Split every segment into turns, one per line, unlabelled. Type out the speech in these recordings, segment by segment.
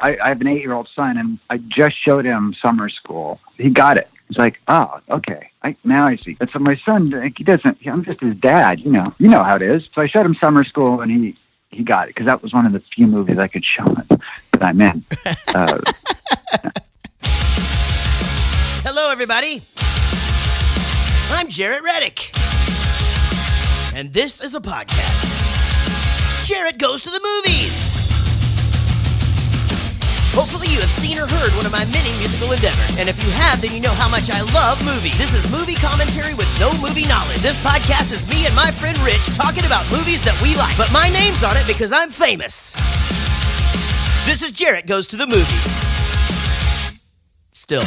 I have an 8-year-old son, and I just showed him Summer School. He got it. He's like, oh, okay. Now I see. That's what my son, he doesn't, I'm just his dad, you know how it is. So I showed him Summer School, and he got it, because that was one of the few movies I could show him that I'm in.
Hello, everybody. I'm Jaret Reddick, and this is a podcast. Jaret Goes to the Movies. Hopefully you have seen or heard one of my many musical endeavors. And if you have, then you know how much I love movies. This is movie commentary with no movie knowledge. This podcast is me and my friend Rich talking about movies that we like. But my name's on it because I'm famous. This is Jaret Goes to the Movies. Still.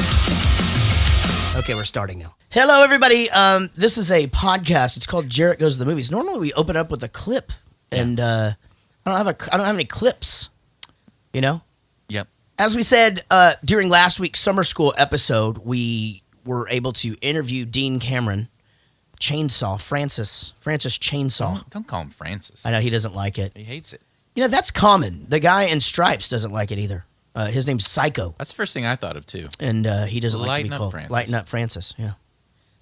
Okay, we're starting now. Hello, everybody. This is a podcast. It's called Jaret Goes to the Movies. Normally we open up with a clip, and I don't have any clips, you know?
Yep.
As we said during last week's summer school episode, we were able to interview Dean Cameron, Francis Chainsaw.
Don't call him Francis.
I know he doesn't like it.
He hates it.
You know, that's common. The guy in Stripes doesn't like it either. His name's Psycho.
That's the first thing I thought of too.
And he doesn't like to be called
Francis.
Lighten Up Francis. Yeah,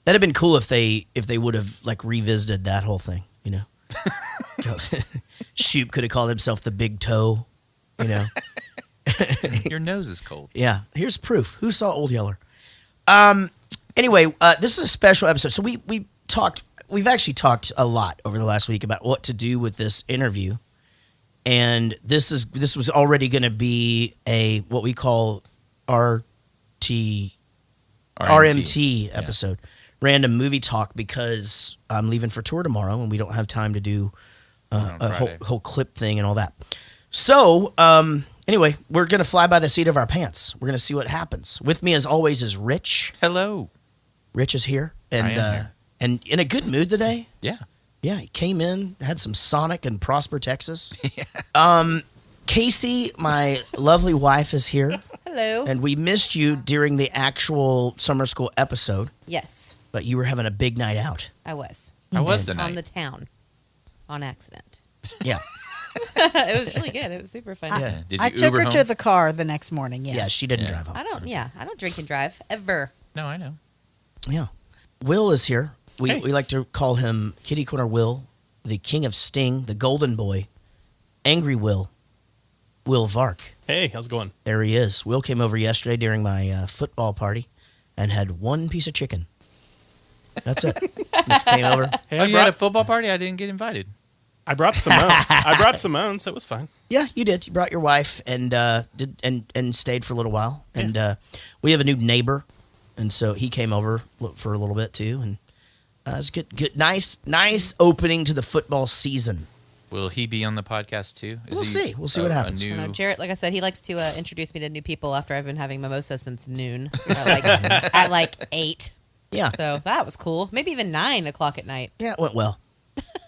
that'd have been cool if they would have like revisited that whole thing. You know, Shoop could have called himself the Big Toe. You know.
Your nose is cold.
Yeah, here's proof. Who saw Old Yeller? Anyway, this is a special episode. So we've actually talked a lot over the last week about what to do with this interview. And this was already going to be what we call RMT episode, random movie talk, because I'm leaving for tour tomorrow and we don't have time to do a whole clip thing and all that. So, anyway, we're going to fly by the seat of our pants. We're going to see what happens. With me, as always, is Rich.
Hello.
Rich is here. And,
I am here.
And in a good mood today.
Yeah.
Yeah, he came in, had some Sonic in Prosper, Texas.
Yeah.
Casey, my lovely wife, is here.
Hello.
And we missed you during the actual summer school episode.
Yes,
But you were having a big night out.
I was.
How was the night?
On the town. On accident.
Yeah.
It was really good. It was super fun.
Yeah.
Did you
I took
Uber
her
home?
to the car the next morning, yes.
Yeah, she didn't drive home.
I don't drink and drive ever.
No, I know.
Yeah. Will is here. We
Hey.
like to call him Kiddie Corner Wil, the king of Sting, the golden boy, Angry Will Vark.
Hey, how's it going?
There he is. Will came over yesterday during my football party and had one piece of chicken. That's it. Just came over.
Hey,
Oh, you had a football party? I didn't get invited.
I brought Simone, so it was fine.
Yeah, you did. You brought your wife and stayed for a little while. And we have a new neighbor, and so he came over for a little bit too. And it was good, nice opening to the football season.
Will he be on the podcast too?
We'll see what happens.
I know Jaret, like I said, he likes to introduce me to new people after I've been having mimosa since noon. At like 8.
Yeah,
So that was cool. Maybe even 9 o'clock at night.
yeah, it went well.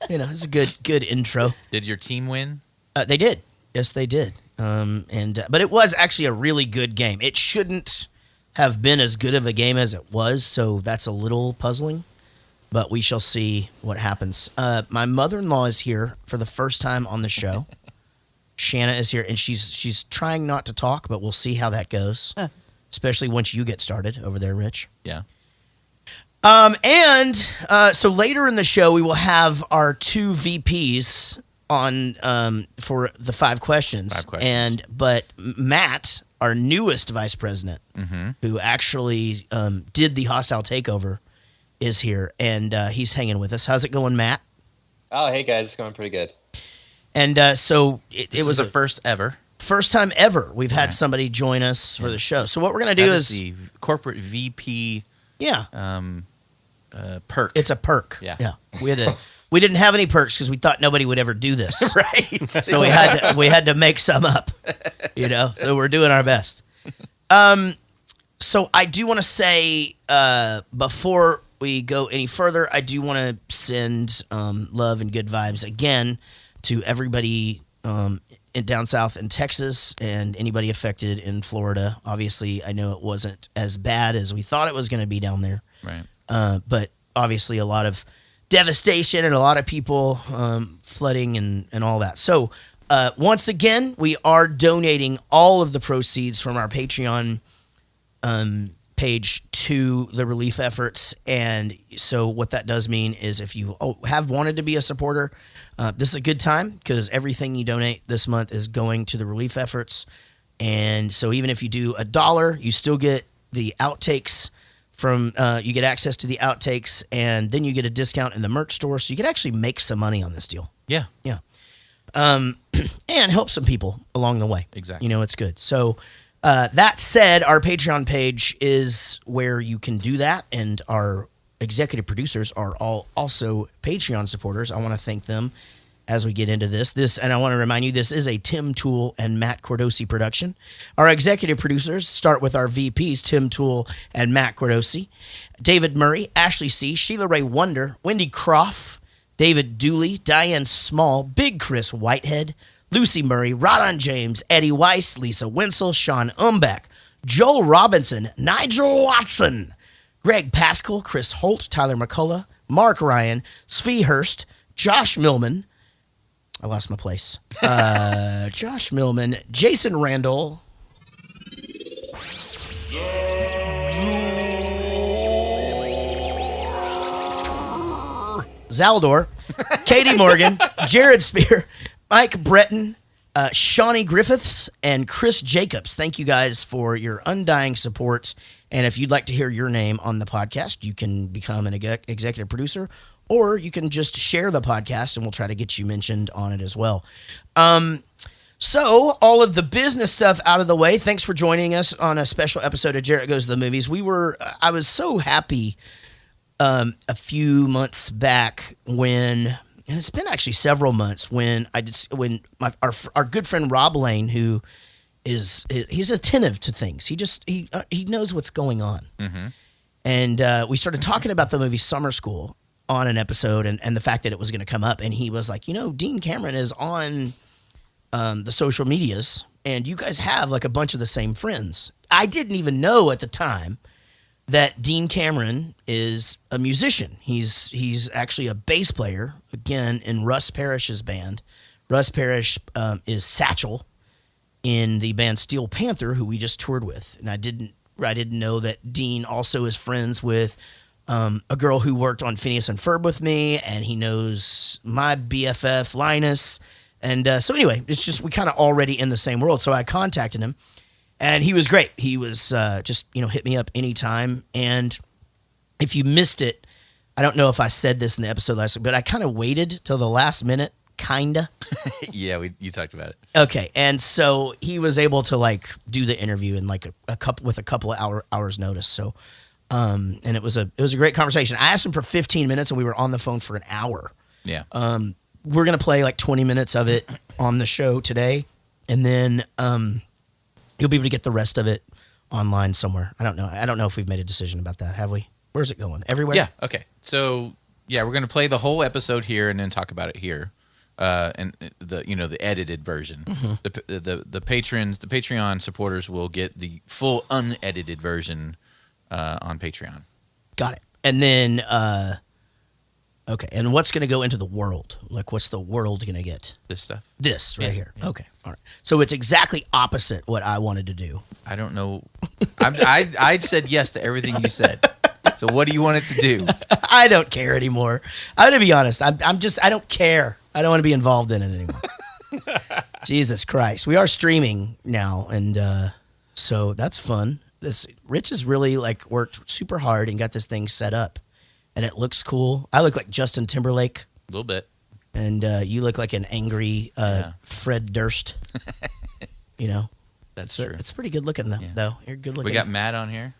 You know, it's a good intro.
Did your team win?
They did. Yes, they did. But it was actually a really good game. It shouldn't have been as good of a game as it was, so that's a little puzzling. But we shall see what happens. My mother-in-law is here for the first time on the show. Shanna is here, and she's trying not to talk, but we'll see how that goes. Especially once you get started over there, Rich.
Yeah.
So later in the show, we will have our 2 VPs on for the 5 questions.
5 questions.
But Matt, our newest vice president, who actually did the hostile takeover, is here, and he's hanging with us. How's it going, Matt?
Oh, hey guys, it's going pretty good.
And so it was
the first ever.
First time ever we've had somebody join us for the show. So what we're going to do
That
is
the corporate VP perk.
It's a perk.
Yeah.
We didn't have any perks because we thought nobody would ever do this.
Right.
So we had to make some up. You know. So we're doing our best. So I do want to say before we go any further, I do want to send love and good vibes again to everybody down south in Texas and anybody affected in Florida. Obviously, I know it wasn't as bad as we thought it was going to be down there.
Right.
But obviously a lot of devastation and a lot of people flooding and all that. So once again, we are donating all of the proceeds from our Patreon page to the relief efforts. And so what that does mean is if you have wanted to be a supporter, this is a good time because everything you donate this month is going to the relief efforts. And so even if you do $1, you still get the outtakes from, you get access to the outtakes, and then you get a discount in the merch store. So you could actually make some money on this deal.
Yeah.
Yeah. And help some people along the way.
Exactly.
You know, it's good. So that said, our Patreon page is where you can do that. And our executive producers are all also Patreon supporters. I want to thank them as we get into this. And I want to remind you, this is a Tim Toole and Matt Cardosi production. Our executive producers start with our VPs, Tim Toole and Matt Cardosi, David Murray, Ashley C., Sheila Ray Wonder, Wendy Croft, David Dooley, Diane Small, Big Chris Whitehead, Lucy Murray, Rodon James, Eddie Weiss, Lisa Wenzel, Sean Umbeck, Joel Robinson, Nigel Watson, Greg Pascal, Chris Holt, Tyler McCullough, Mark Ryan, Svi Hurst, Josh Millman. I lost my place. Josh Millman, Jason Randall, Zaldor, Katie Morgan, Jared Spear, Mike Breton, Shawnee Griffiths, and Chris Jacobs. Thank you guys for your undying support. And if you'd like to hear your name on the podcast, you can become an executive producer, or you can just share the podcast and we'll try to get you mentioned on it as well. So all of the business stuff out of the way. Thanks for joining us on a special episode of Jaret Goes to the Movies. I was so happy a few months back when, and it's been actually several months, when our good friend Rob Lane, who he's attentive to things. He knows what's going on. Mm-hmm. And we started talking about the movie Summer School on an episode and the fact that it was going to come up. And he was like, Dean Cameron is on the social medias and you guys have like a bunch of the same friends. I didn't even know at the time that Dean Cameron is a musician. He's actually a bass player, again, in Russ Parrish's band. Russ Parrish is Satchel in the band Steel Panther, who we just toured with. And I didn't know that Dean also is friends with a girl who worked on Phineas and Ferb with me, and he knows my BFF, Linus. And so anyway, it's just we kind of already in the same world. So I contacted him, and he was great. He was just, hit me up anytime. And if you missed it, I don't know if I said this in the episode last week, but I kind of waited till the last minute, kinda.
Yeah, you talked about it.
Okay, and so he was able to do the interview in a couple of hours notice. So, and it was a great conversation. I asked him for 15 minutes, and we were on the phone for an hour.
Yeah.
We're gonna play 20 minutes of it on the show today, and then you'll be able to get the rest of it online somewhere. I don't know if we've made a decision about that. Have we? Where's it going? Everywhere?
Yeah. Okay. So yeah, we're gonna play the whole episode here and then talk about it here. And the edited version. Mm-hmm. The Patreon supporters will get the full unedited version on Patreon. Got it.
And then okay, and what's going to go into the world? What's the world going to get?
This stuff.
This right here. Yeah. Okay, all right. So it's exactly opposite what I wanted to do.
I don't know. I said yes to everything you said. So what do you want it to do?
I don't care anymore. I'm going to be honest. I don't care. I don't want to be involved in it anymore. Jesus Christ. We are streaming now, and so that's fun. Rich has really worked super hard and got this thing set up, and it looks cool. I look like Justin Timberlake.
A little bit.
And you look like an angry Fred Durst.
That's true.
It's pretty good looking, though. You're good looking.
We got Matt on here.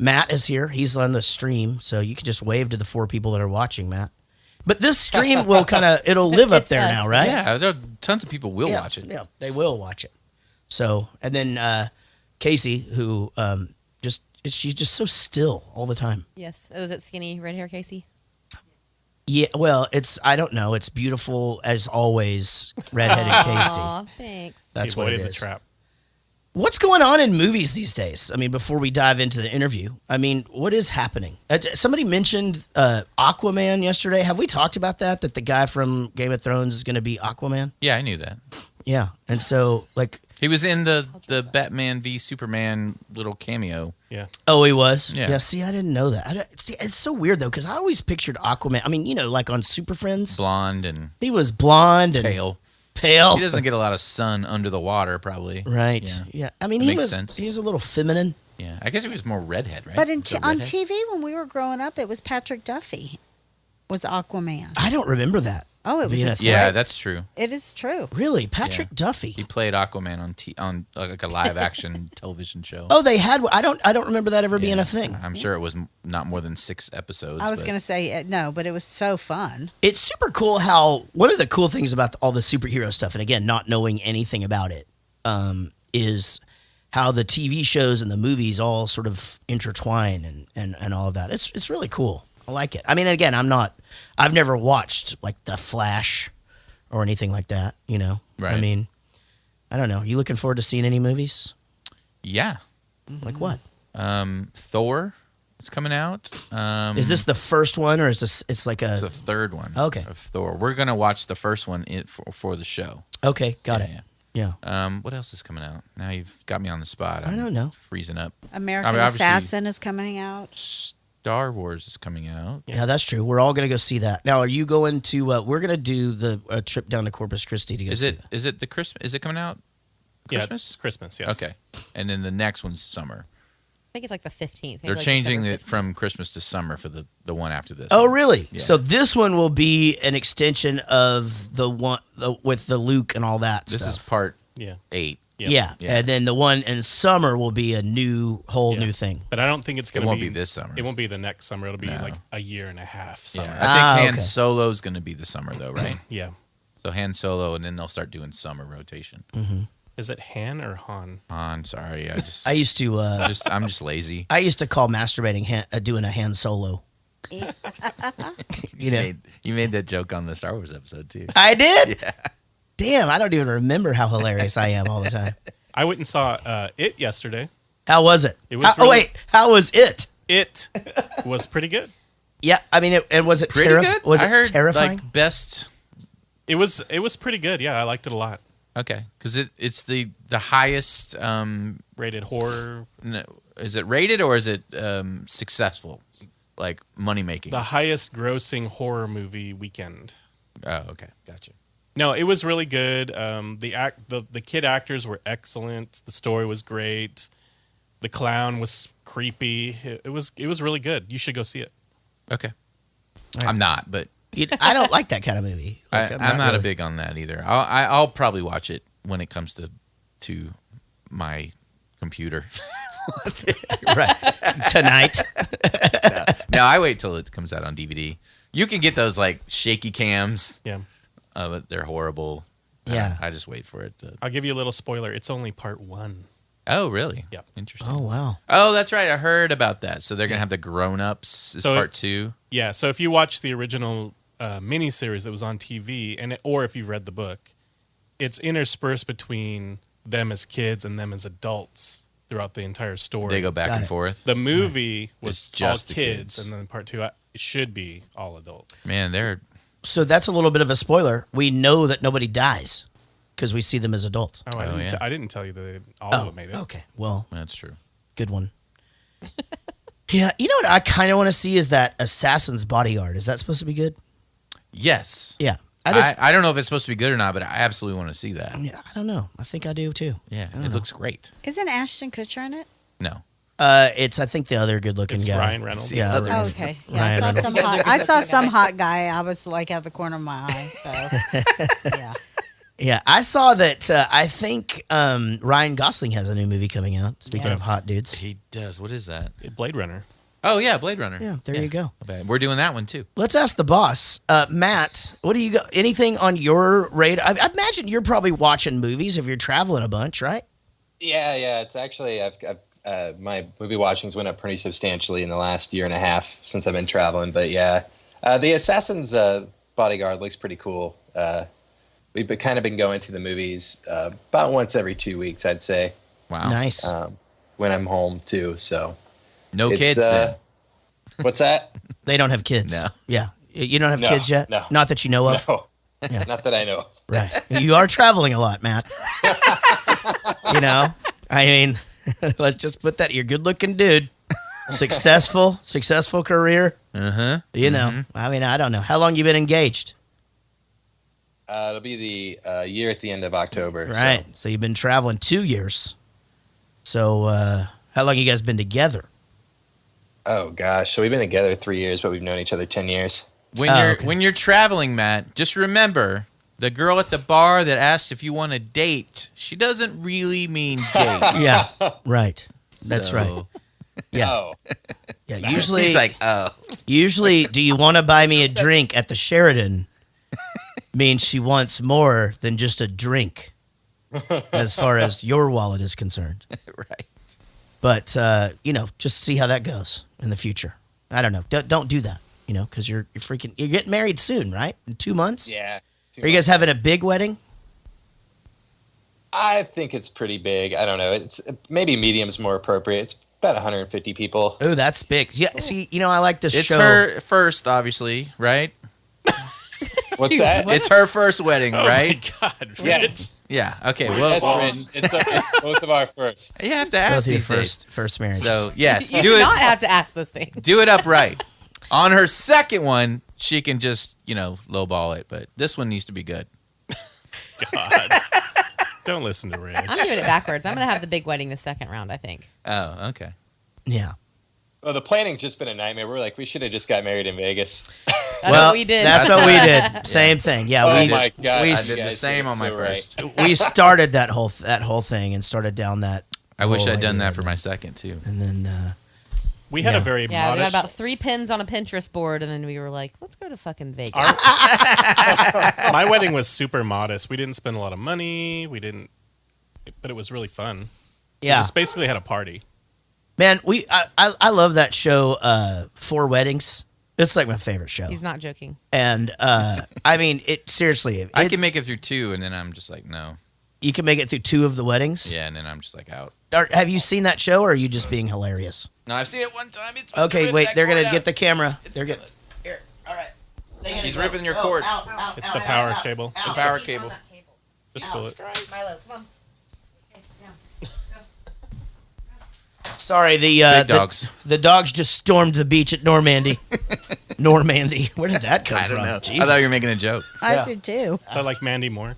Matt is here. He's on the stream, so you can just wave to the 4 people that are watching, Matt. But this stream will it'll live up there now, right?
Yeah, there are tons of people will watch it.
Yeah, they will watch it. So, and then Casey, who she's just so still all the time.
Yes. Oh, is it skinny red hair, Casey?
Yeah, well, I don't know. It's beautiful as always, redheaded Casey.
Aw, thanks.
That's
he
what it
avoided
is.
the trap.
What's going on in movies these days? I mean, before we dive into the interview, what is happening? Somebody mentioned Aquaman yesterday. Have we talked about that the guy from Game of Thrones is going to be Aquaman?
Yeah, I knew that.
Yeah, and so like,
He was in the Batman v Superman little cameo.
Yeah.
oh, he was.
Yeah.
See, I didn't know that. See, it's so weird though because I always pictured Aquaman. I mean, like on Super Friends,
Blonde and
he was blonde and
pale.
Pale.
He doesn't get a lot of sun under the water, probably.
Right.
Yeah.
I mean,
That
he
makes
was.
sense.
He was a little feminine.
Yeah. I guess he was more redhead, right?
But
Was it
on
redhead?
TV when we were growing up, it was Patrick Duffy was Aquaman.
I don't remember that.
Oh, it was
being
a
a
threat.
Yeah, that's true.
It is true.
Really, Patrick Duffy.
He played Aquaman on like a live action television show.
Oh, they had. I don't remember that ever being
Yeah.
a thing.
I'm sure it was not more than 6 episodes.
I was
but-
going to say no, but it was so fun.
It's super cool how one of the cool things about all the superhero stuff, and again, not knowing anything about it, is how the TV shows and the movies all sort of intertwine and all of that. It's really cool. I like it. I mean, again, I've never watched like The Flash or anything like that.
Right.
I mean, I don't know. You looking forward to seeing any movies?
Yeah.
Like what?
Thor is coming out.
Is this the first one, or is this? It's like
It's
a.
the third one
Okay.
of Thor. We're going to watch the first one for the show.
Okay, got it.
Yeah.
Yeah.
What else is coming out? Now you've got me on the spot.
I don't know.
Freezing up.
American
I mean, obviously-
Assassin is coming out.
Star Wars is coming out.
Yeah, that's true. We're all going to go see that. Now, are you going to? We're going to do the trip down to Corpus Christi to go
Is
see
it? Is it the Christmas? Is it coming out?
Yeah,
Christmas.
it's Christmas, yes.
Okay. And then the next one's summer.
I think it's like the 15th.
They're changing it from Christmas to summer for the one after this.
Oh, really?
Yeah.
So this one will be an extension of the one with the Luke and all that
This
stuff.
is part
Yeah.
8.
Yep.
Yeah.
Yeah.
And then the one in summer will be a whole
Yeah.
new thing.
But I don't think it's
It
going to
won't be this summer.
It won't be the next summer. It'll be
No.
like a year and a half
Yeah.
summer.
I think Han
okay.
Solo's going to be the summer though, right?
Yeah.
So Han Solo, and then they'll start doing summer rotation.
Is it Han or Han?
Han, sorry,
I used to.
I'm just lazy.
I used to call masturbating doing a hand solo. You know,
You made that joke on the Star Wars episode too.
I did. Yeah. Damn, I don't even remember how hilarious I am all the time.
I went and saw It yesterday.
How was it?
It was
Oh
really-
wait, how was it?
It was pretty good.
Yeah, I mean, and was it
Pretty good.
Was
I
it
heard
terrifying?
like best.
It was pretty good. Yeah, I liked it a lot.
Okay, because it's the highest.
Rated horror.
No, is it rated or is it successful? Like money making.
The highest grossing horror movie weekend.
Oh, okay, gotcha.
No, it was really good. The kid actors were excellent. The story was great. The clown was creepy. It was really good. You should go see it.
Okay,
Right.
I'm not, but
I don't like that kind of movie. Like,
I'm not
really.
a big on that either. I'll probably watch it when it comes to my computer.
right tonight.
No, I wait till it comes out on DVD. You can get those like shaky cams,
Yeah.
but they're horrible.
Yeah.
I just wait for it to.
I'll give you a little spoiler. It's only part 1.
Oh, really?
Yeah.
Interesting.
Oh wow.
Oh, that's right. I heard about that. So they're gonna have the grown-ups as
So
part 2.
Yeah, so if you watch the original miniseries that was on TV, or if you've read the book, it's interspersed between them as kids and them as adults throughout the entire story.
They go back
Got
and
it.
forth.
The movie was
It's just
all
the
kids,
kids.
and then part 2 it should be all adult.
Man, they're
So that's a little bit of a spoiler. We know that nobody dies because we see them as adults.
Oh,
Oh, yeah.
I didn't tell you that all of it made it.
Okay. Well,
that's true.
good one. Yeah, you know what I kind of want to see is that Assassin's Bodyguard. Is that supposed to be good?
Yes.
Yeah.
I don't know if it's supposed to be good or not, but I absolutely want to see that.
Yeah, I don't know. I think I do too.
Yeah,
I don't
it
know.
looks great.
Isn't Ashton Kutcher in it?
No.
It's I think the other good-looking
It's
guy.
Ryan Reynolds.
Yeah.
Other-
Oh, okay. Yeah,
Ryan
I saw
Reynolds.
some hot. I saw some hot guy. I was like at the corner of my eye. So yeah.
Yeah, I saw that. I think Ryan Gosling has a new movie coming out. Speaking
Yes.
of hot dudes.
He does. What is that?
Blade Runner.
Oh, yeah, Blade Runner.
Yeah, there you go.
Okay. We're doing that one too.
Let's ask the boss, Matt. What do you got? Anything on your radar? I imagine you're probably watching movies if you're traveling a bunch, right?
Yeah. It's actually I've my movie watchings went up pretty substantially in the last year and a half since I've been traveling. But yeah, the Assassin's Bodyguard looks pretty cool. We've kind of been going to the movies about once every 2 weeks, I'd say,
Wow.
Nice.
when I'm home too. So
No
it's,
kids then.
What's that?
They don't have kids.
No.
Yeah. You don't have
No,
kids yet?
no.
Not that you know of?
No,
Yeah.
Not that I know of.
Right. You are traveling a lot, Matt. You know, I mean, let's just put that. You're a good-looking dude. Successful career.
Uh-huh.
You know, I mean, I don't know. How long you been engaged?
It'll be the year at the end of October.
Right. So you've been traveling 2 years. So how long you guys been together?
Oh gosh, so we've been together 3 years, but we've known each other 10 years.
When you're traveling, Matt, just remember the girl at the bar that asked if you want to date. She doesn't really mean date.
Yeah. Right. That's
So-
right. Yeah.
Oh,
Yeah. Usually,
He's like, oh.
Usually, do you want to buy me a drink at the Sheridan? Means she wants more than just a drink, as far as your wallet is concerned.
Right.
But you know, just see how that goes in the future. I don't know. Don't do that. You know, because you're getting married soon, right? In 2 months.
yeah.
Are you guys having a big wedding?
I think it's pretty big. I don't know. It's maybe medium's more appropriate. It's about 150 people.
Oh, that's big. Yeah. See, you know, I like this
It's
show.
her first, obviously, right?
What's that?
It's her first wedding,
Oh
right?
my God, Rich.
Yes.
Yeah. Okay. Well,
Yes, Rich. It's both of our first.
you have to
Both
ask
of your
these days.
first marriage.
So yes,
You
do
do
it.
not have to ask this thing.
Do it upright. On her second one, she can just lowball it, but this one needs to be good.
God. Don't listen to Rich.
I'm doing it backwards. I'm going to have the big wedding the second round, I think.
Oh, okay.
yeah.
Well, the planning's just been a nightmare. We're like, we should have just got married in Vegas.
That's what we did.
That's what we did. Same thing. Yeah.
Oh
we
my God.
we
I
You
did the
guys
same
did
on my
so right.
first.
we started that whole thing and started down that.
I wish
whole
I'd done
idea.
that for my second too.
And then
We had
Yeah.
a very
Yeah, we
modest.
got about 3 pins on a Pinterest board, and then we were like, let's go to fucking Vegas.
My wedding was super modest. We didn't spend a lot of money. But it was really fun. We
yeah,
just basically had a party.
man, I love that show. 4 Weddings. It's like my favorite show.
He's not joking.
And I mean, it seriously.
I can make it through 2, and then I'm just like, no.
You can make it through 2 of the weddings.
Yeah, and then I'm just like out.
Have you seen that show, or are you just being hilarious?
No, I've seen it one time. It's
Okay, wait. They're gonna get the camera. They're gonna. Here, all right.
He's ripping your cord.
It's the power cable.
The power cable.
Just pull it.
Milo, come on.
Sorry,
Big dogs.
The dogs just stormed the beach at Normandy. Normandy. Where did that come
I don't
from?
know.
Jesus.
I thought you were making a joke.
I
Yeah.
did too.
So like Mandy Moore.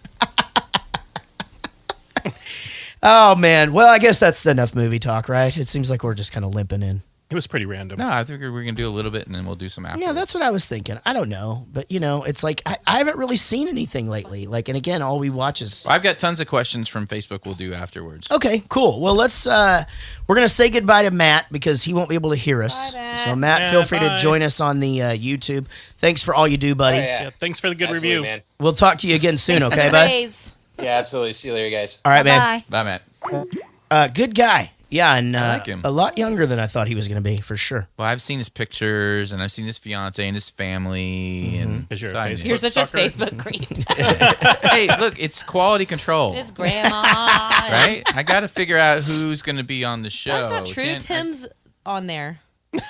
Oh man. Well, I guess that's enough movie talk, right? It seems like we're just kind of limping in.
It was pretty random.
No, I think we're going to do a little bit, and then we'll do some after.
Yeah, that's what I was thinking. I don't know, but it's like I haven't really seen anything lately. Like, and again, all we watch is.
I've got tons of questions from Facebook we'll do afterwards.
Okay, cool. Well, let's. We're gonna say goodbye to Matt because he won't be able to hear us.
Bye, Matt.
So, Matt,
Yeah,
feel free
bye.
to join us on the YouTube. Thanks for all you do, buddy.
Oh, yeah.
Yeah, thanks for the good
Absolutely,
review.
man.
We'll talk to you again soon.
Thanks for
Okay,
the
bud.
raise.
Yeah, absolutely. See you later, guys.
All right, man.
Bye.
Bye, Matt.
Good guy. Yeah, and
I like him.
a lot younger than I thought he was gonna be for sure.
Well, I've seen his pictures, and I've seen his fiance and his family. And
Is your
so I knew.
Facebook
You're such a
stalker?
Facebook creep.
Hey, look, it's quality control,
His grandma.
right? I got to figure out who's going to be on the show.
That's not true.
Can't-
Tim's on there.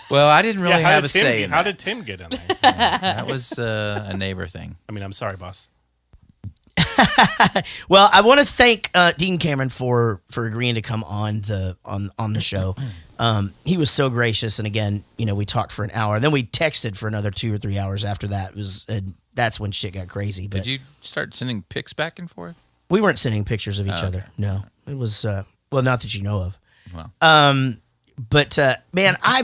Well, I didn't really
Yeah,
have a say in
how
that.
did Tim get in there?
That was a neighbor thing.
I mean, I'm sorry, boss.
Well, I want to thank Dean Cameron for agreeing to come on the show. He was so gracious, and again, we talked for an hour. Then we texted for another 2 or 3 hours after that. That's when shit got crazy. But
Did you start sending pics back and forth?
we weren't sending pictures of each
Oh, okay.
other. No, it was well, not that you know of.
Well,
But man, I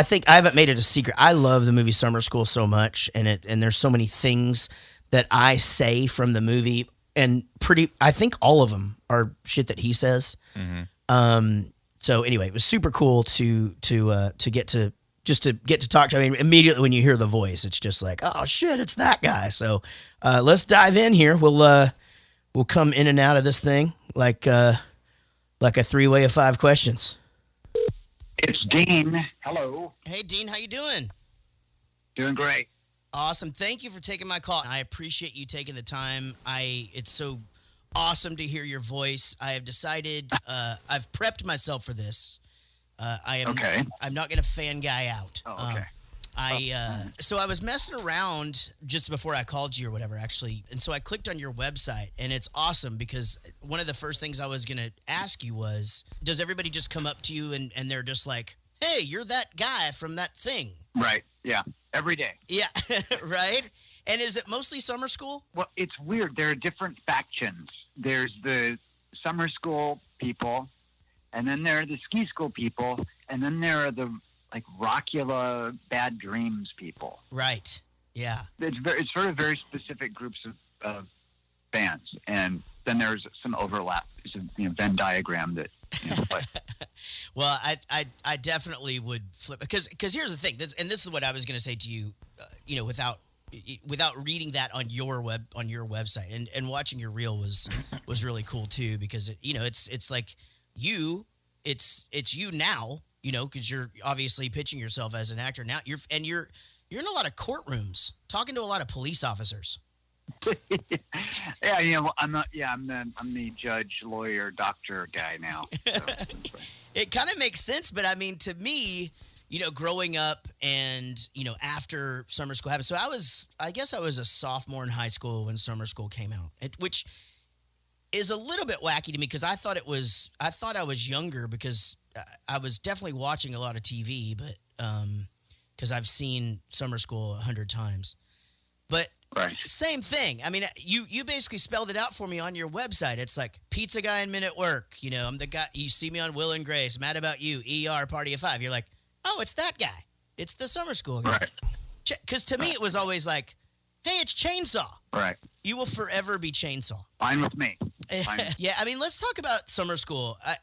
think I haven't made it a secret. I love the movie Summer School so much, and there's so many things that I say from the movie, and I think all of them are shit that he says. So anyway, it was super cool to get to talk to. I mean, immediately when you hear the voice, it's just like, oh shit, it's that guy. So let's dive in here. We'll come in and out of this thing like a 3-way of 5 questions.
It's Dean. Hello.
Hey Dean, how you doing?
Doing great.
Awesome. Thank you for taking my call. I appreciate you taking the time. It's so awesome to hear your voice. I have decided I've prepped myself for this.
Okay.
I'm not going to fan guy out.
Oh, okay.
So I was messing around just before I called you or whatever, actually. And so I clicked on your website, and it's awesome because one of the first things I was going to ask you was, does everybody just come up to you and they're just like, hey, you're that guy from that thing?
Right. Yeah. Every day.
Yeah. Right. And is it mostly summer school?
Well, it's weird. There are different factions. There's the summer school people, and then there are the ski school people, and then there are the like Rockula Bad Dreams people.
Right. Yeah.
It's sort of very specific groups of bands, and then there's some overlap. There's a Venn diagram that. But.
Well, I definitely would flip because here's the thing, and this is what I was going to say to you, without reading that on your website and watching your reel was really cool too, because it's like it's you now, because you're obviously pitching yourself as an actor now. You're in a lot of courtrooms talking to a lot of police officers.
Yeah, I'm the judge, lawyer, doctor guy now. So.
It kind of makes sense, but I mean, to me, growing up and, after summer school happened. So I guess I was a sophomore in high school when summer school came out, which is a little bit wacky to me because I thought I was younger because I was definitely watching a lot of TV, but because I've seen summer school 100 times. But
right.
Same thing. I mean, you basically spelled it out for me on your website. It's like pizza guy in Men at Work. I'm the guy. You see me on Will and Grace. Mad About You. ER Party of Five. You're like, oh, it's that guy. It's the summer school guy.
Right.
Because to me, it was always like, hey, it's Chainsaw.
Right.
You will forever be Chainsaw.
Fine with me. Fine.
Yeah. I mean, let's talk about summer school. I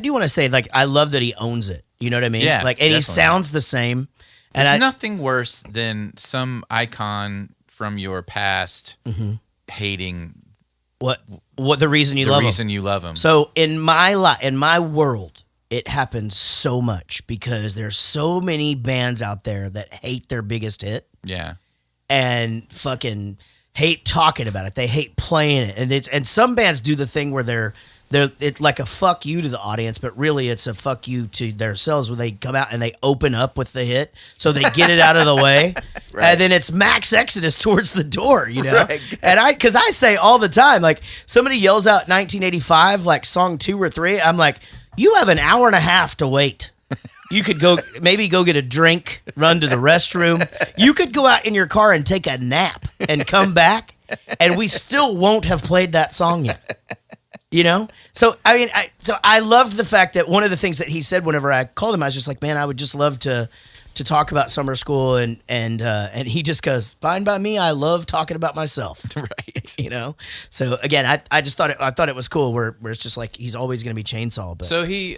do want to say, like, I love that he owns it. You know what I mean?
Yeah.
And
definitely.
he sounds the same.
There's nothing worse than some icon from your past hating
what the reason you love him.
him.
So in my world, it happens so much because there's so many bands out there that hate their biggest hit.
Yeah.
And fucking hate talking about it. They hate playing it. And some bands do the thing where it's like a fuck you to the audience, but really it's a fuck you to themselves where they come out and they open up with the hit so they get it out of the way. Right. And then it's max exodus towards the door, Right. And because I say all the time, like somebody yells out 1985, like song 2 or 3, I'm like, you have an hour and a half to wait. You could go get a drink, run to the restroom. You could go out in your car and take a nap and come back, and we still won't have played that song yet. So I mean, I loved the fact that one of the things that he said whenever I called him, I was just like, man, I would just love to talk about summer school, and he just goes, fine by me. I love talking about myself, right? So again, I just thought it was cool where it's just like he's always going to be Chainsaw. But
so he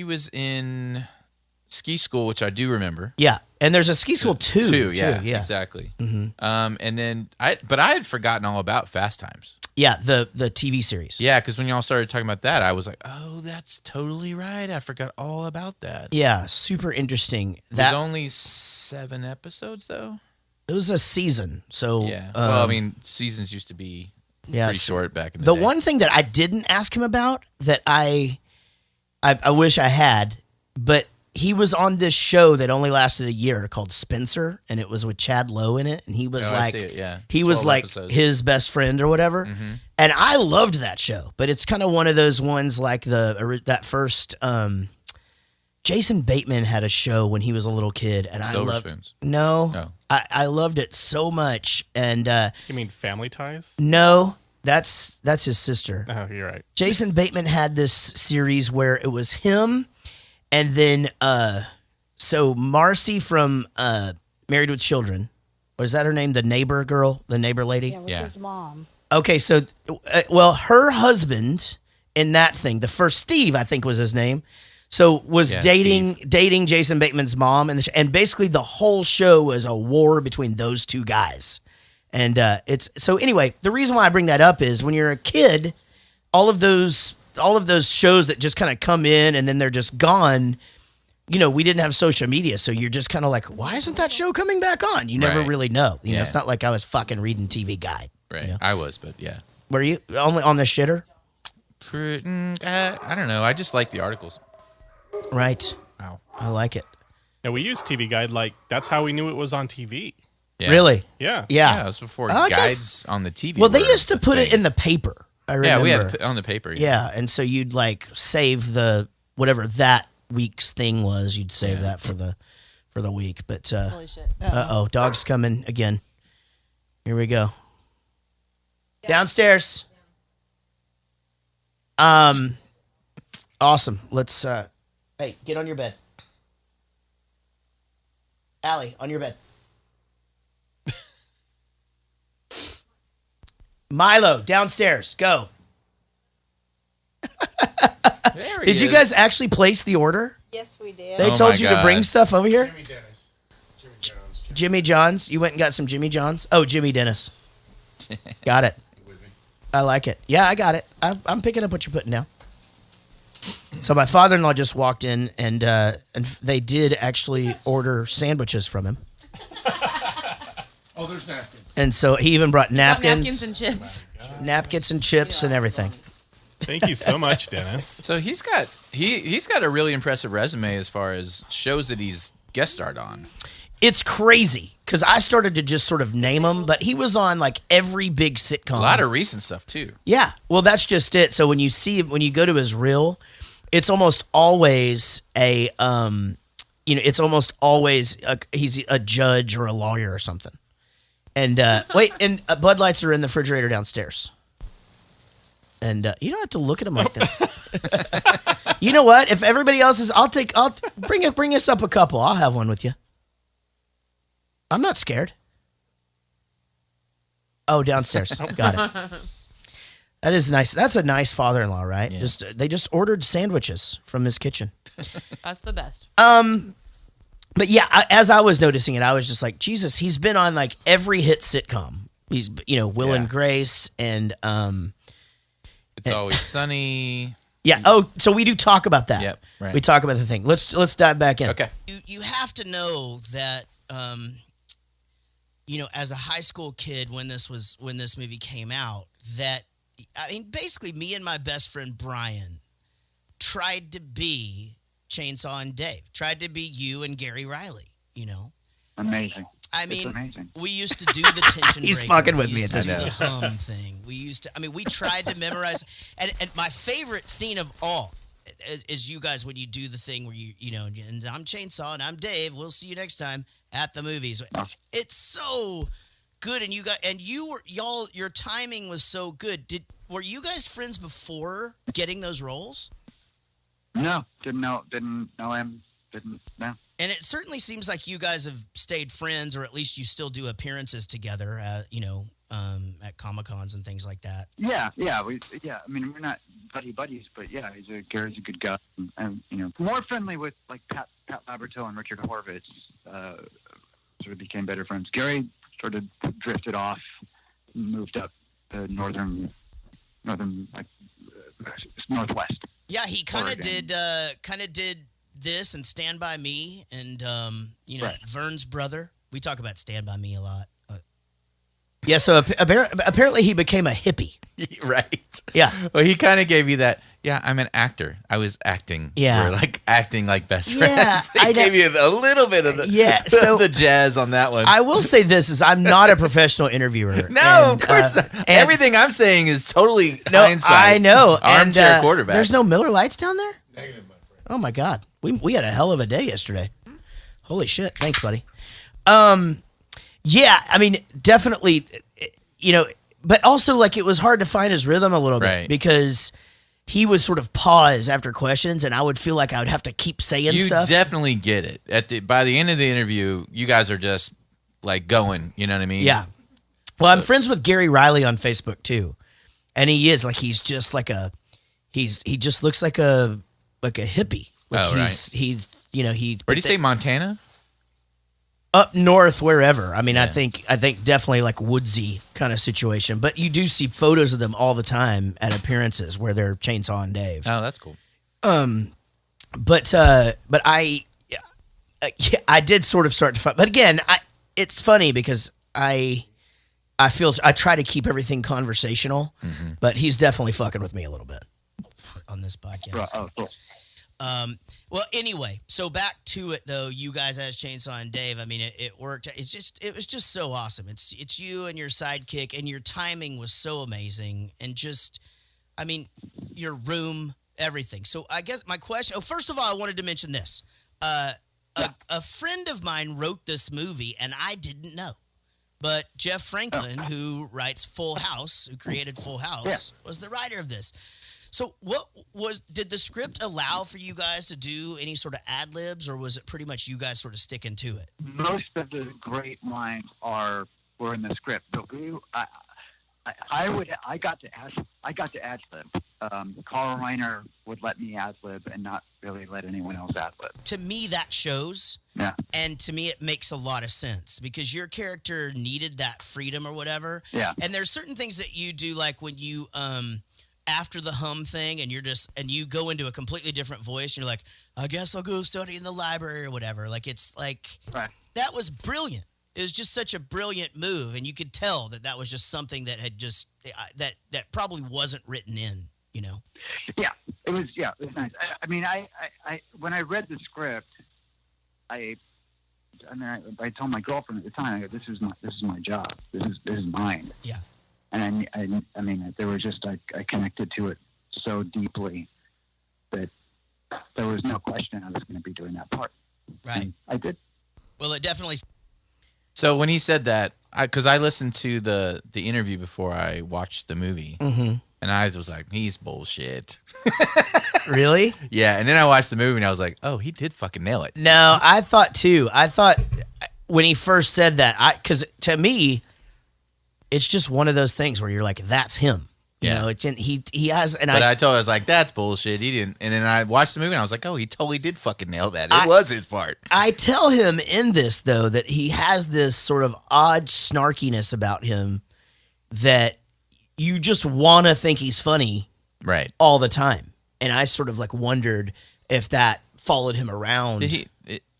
was in ski school, which I do remember.
Yeah, and there's a ski school too.
Yeah,
yeah,
exactly. Mm-hmm. And then I had forgotten all about Fast Times.
Yeah, the TV series.
Yeah, because when y'all started talking about that, I was like, oh, that's totally right. I forgot all about that.
Yeah, super interesting.
There's only 7 episodes, though?
It was a season, so...
Yeah, well, I mean, seasons used to be pretty short back in the day.
The one thing that I didn't ask him about that I wish I had, but he was on this show that only lasted a year called Spencer, and it was with Chad Lowe in it, and he was he was like
episodes.
His best friend or whatever, and I loved that show. But it's kind of one of those ones like that first. Jason Bateman had a show when he was a little kid, and
Silver
I loved.
Spoons.
No, I loved it so much, and
You mean Family Ties?
no. That's his sister.
Oh, you're right.
Jason Bateman had this series where it was him. And then, so Marcy from Married with Children, was that her name? The neighbor girl, the neighbor lady?
Yeah, it was his mom.
Okay, so, her husband in that thing, the first Steve, I think was his name, so was dating Jason Bateman's mom, and basically the whole show was a war between those two guys. And so anyway, the reason why I bring that up is when you're a kid, all of those shows that just kind of come in and then they're just gone, we didn't have social media. So you're just kind of like, why isn't that show coming back on? You never really know. You know, it's not like I was fucking reading TV Guide.
Right. I was, but yeah.
Were you only on the shitter?
I don't know. I just like the articles.
Right.
Wow.
I like it.
Now we use TV Guide. Like that's how we knew it was on TV.
Yeah.
Really?
Yeah.
Yeah.
Yeah, it was before
I
guides
guess-
on the TV.
Well, they
were
used to
a
put it
thing.
in the paper. I remember.
Yeah, we had it on the paper.
Yeah, and so you'd like save the whatever that week's thing was. You'd save that for the week. But
Holy shit.
dog's coming again. Here we go. Downstairs. Awesome. Let's hey, get on your bed. Allie, on your bed. Milo, downstairs. Go.
There he
Did you
is.
guys actually place the order?
Yes, we did.
They
Oh
told
my
you to bring
God.
stuff over here?
Jimmy Dennis. Jimmy Jones.
Jimmy John's. You went and got some Jimmy John's? Oh, Jimmy Dennis. Got it. I like it. Yeah, I got it. I'm picking up what you're putting down. So my father-in-law just walked in, and they did actually order sandwiches from him.
Oh, there's napkins.
And so he even brought
Napkins
napkins,
and chips.
napkins and chips and everything.
Thank you so much, Dennis.
So he's got a really impressive resume as far as shows that he's guest starred on.
It's crazy because I started to just sort of name them, but he was on like every big sitcom.
A lot of recent stuff too.
Yeah, well, that's just it. So when you go to his reel, it's almost always it's almost always he's a judge or a lawyer or something. And Bud Lights are in the refrigerator downstairs. And you don't have to look at them like that. You know what? If everybody else is, I'll bring us up a couple. I'll have one with you. I'm not scared. Oh, downstairs. Got it. That is nice. That's a nice father-in-law, right?
Yeah.
They just ordered sandwiches from his kitchen.
That's the best.
But yeah, as I was noticing it, I was just like, Jesus, he's been on like every hit sitcom. He's Will and Grace and
It's Always Sunny.
yeah. Oh, so we do talk about that.
Yep, right.
We talk about the thing. Let's dive back in.
Okay.
You have to know that as a high school kid when this movie came out, that basically me and my best friend Brian tried to be Chainsaw and Dave, tried to be you and Gary Riley.
Amazing.
I
It's
mean,
amazing.
we used to do the tension.
He's
breaker.
fucking with
We
me
used
at
to
this
do the hum thing. We tried to memorize. And my favorite scene of all is you guys when you do the thing where and I'm Chainsaw and I'm Dave. We'll see you next time at the movies. It's so good, and your timing was so good. Were you guys friends before getting those roles?
No, didn't know him. No.
And it certainly seems like you guys have stayed friends, or at least you still do appearances together, at Comic-Cons and things like that.
Yeah. I mean, we're not buddies, but yeah, Gary's a good guy, and more friendly with like Pat Laberto and Richard Horvitz. Sort of became better friends. Gary sort of drifted off, moved up to northern, like northwest.
Yeah, he kind of
Oregon.
did this and Stand By Me, and
Right.
Vern's brother. We talk about Stand By Me a lot. Yeah, so apparently he became a hippie.
Right.
Yeah.
Well, he kind of gave you that. Yeah, I'm an actor. I was acting.
Yeah.
We're like acting like best
Yeah,
friends. He
I know.
gave you a little bit of the
so
the jazz on that one.
I will say this is I'm not a professional interviewer.
No,
and,
of course not.
and-
Everything I'm saying is totally
No,
hindsight.
I know.
Armchair
and,
quarterback.
There's no Miller Lights down there?
Negative, my friend.
Oh my God. We had a hell of a day yesterday. Holy shit. Thanks, buddy. Yeah, I mean, definitely, but also like it was hard to find his rhythm a little bit
Right.
because he would sort of pause after questions and I would feel like I would have to keep saying
You
stuff.
definitely get it. By the end of the interview, you guys are just like going. You know what I mean?
Yeah. Well, I'm friends with Gary Riley on Facebook too. And he is like, he's just like he just looks like a hippie. Like
Oh, right.
He's
Where do you say Montana?
up north, wherever. I mean, I think definitely like woodsy kind of situation. But you do see photos of them all the time at appearances where they're Chainsaw and Dave.
Oh, that's cool.
But I did sort of start to find. But again, it's funny because I try to keep everything conversational, but he's definitely fucking with me a little bit on this podcast.
Oh, cool.
Well, anyway, so back to it though. You guys as Chainsaw and Dave. I mean, it worked. It was just so awesome. It's you and your sidekick, and your timing was so amazing, and just, I mean, your room, everything. So I guess my question. Oh, first of all, I wanted to mention this. A friend of mine wrote this movie, and I didn't know. But Jeff Franklin, who writes Full House, who created Full House, was the writer of this. So did the script allow for you guys to do any sort of ad libs, or was it pretty much you guys sort of sticking to it?
Most of the great lines were in the script, but I got to ad lib. Carl Reiner would let me ad lib and not really let anyone else ad lib.
To me, that shows.
Yeah.
And to me, it makes a lot of sense because your character needed that freedom or whatever.
Yeah.
And there's certain things that you do, like when you after the hum thing, and you go into a completely different voice, and you're like, I guess I'll go study in the library or whatever. Like, it's like,
right.
That was brilliant. It was just such a brilliant move, and you could tell that was just something that had just that probably wasn't written in, you know.
Yeah, it was nice. I mean, I when I read the script, I told my girlfriend at the time, I go, this is my job. This is mine.
Yeah.
And I mean, there was just I connected to it so deeply that there was no question I was going to be doing that part.
Right.
And I did.
Well, it definitely.
So when he said that, because I listened to the interview before I watched the movie, and I was like, he's bullshit.
Really?
Yeah, and then I watched the movie and I was like, oh, he did fucking nail it.
No, I thought too. I thought when he first said that, because to me, it's just one of those things where you're like, that's him. You know, he has, and
but I told her, I was like, that's bullshit. He didn't. And then I watched the movie and I was like, oh, he totally did fucking nail that. It was his part.
I tell him in this though that he has this sort of odd snarkiness about him that you just want to think he's funny,
right,
all the time. And I sort of like wondered if that followed him around.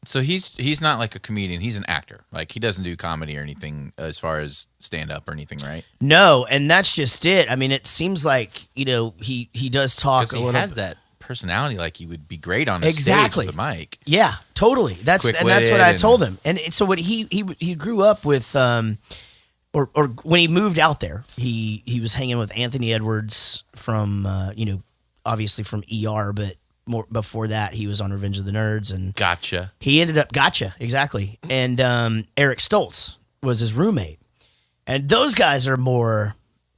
So he's not like a comedian. He's an actor. Like, he doesn't do comedy or anything as far as stand up or anything, right?
No, and that's just it. I mean, it seems like, you know, he does talk a little.
He has that personality, like he would be great on a stage with a mic.
Yeah, totally. That's what I told him. And so what he grew up with, or when he moved out there, he was hanging with Anthony Edwards from obviously from ER, but more before that, he was on Revenge of the Nerds, and
Gotcha.
He ended up exactly. And Eric Stoltz was his roommate, and those guys are more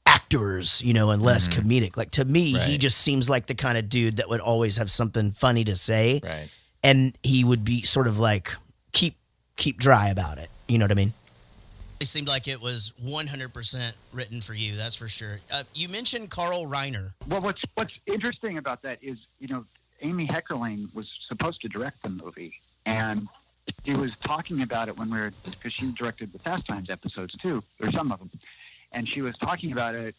actors, and less comedic. Like, to me, he just seems like the kind of dude that would always have something funny to say,
right?
And he would be sort of like keep dry about it. You know what I mean? It seemed like it was 100% written for you. That's for sure. You mentioned Carl Reiner.
Well, what's interesting about that is, Amy Heckerling was supposed to direct the movie, and she was talking about it because she directed the Fast Times episodes too, or some of them, and she was talking about it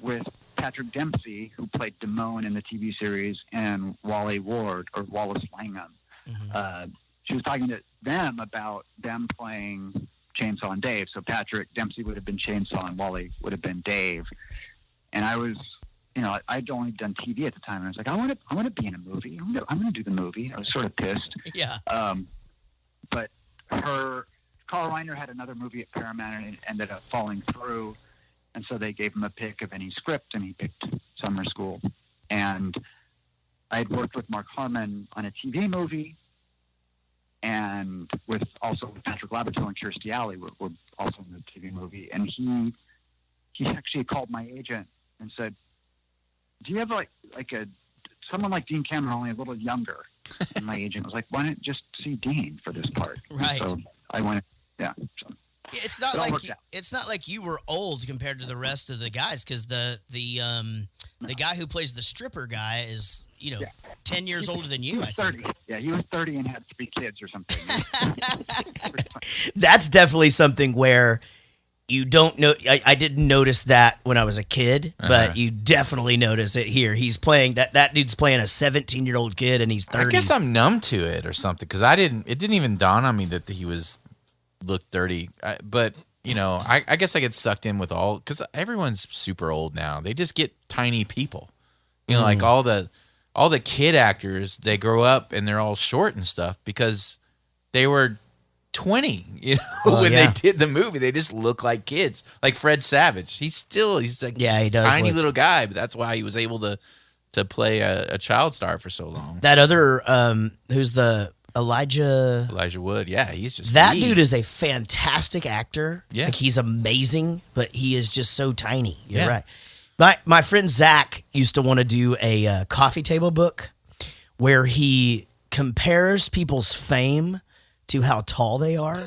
with Patrick Dempsey, who played Damone in the TV series, and Wally Ward, or Wallace Langham. Mm-hmm. She was talking to them about them playing Chainsaw and Dave, so Patrick Dempsey would have been Chainsaw and Wally would have been Dave, and I was... I'd only done TV at the time, and I was like, I want to be in a movie. I'm going to do the movie. I was sort of pissed.
Yeah.
But Carl Reiner had another movie at Paramount, and it ended up falling through, and so they gave him a pick of any script, and he picked Summer School. And I had worked with Mark Harmon on a TV movie, and with Patrick Laboratory and Kirstie Alley were also in the TV movie, and he actually called my agent and said, do you have like someone like Dean Cameron, only a little younger? And my agent was like, why don't you just see Dean for this part?
Right.
So I went, yeah. So
it's not like you were old compared to the rest of the guys, because the guy who plays the stripper guy is 10 years older than you. I think.
30. Yeah, he was 30 and had 3 kids or something.
That's definitely something where you don't know. I didn't notice that when I was a kid, but you definitely notice it here. He's playing that dude's playing a 17-year-old kid, and he's 30.
I guess I'm numb to it or something, because it didn't even dawn on me that he looked 30. But I guess I get sucked in with because everyone's super old now. They just get tiny people, like all the all the kid actors, they grow up and they're all short and stuff because they were 20, when they did the movie. They just look like kids. Like Fred Savage. He's like
he does
tiny
look.
little guy, but that's why he was able to play a child star for so long.
That other, who's the Elijah
Wood. Yeah, he's just
that dude is a fantastic actor.
Yeah.
Like he's amazing, but he is just so tiny. You're right. My friend Zach used to want to do a coffee table book where he compares people's fame to how tall they are.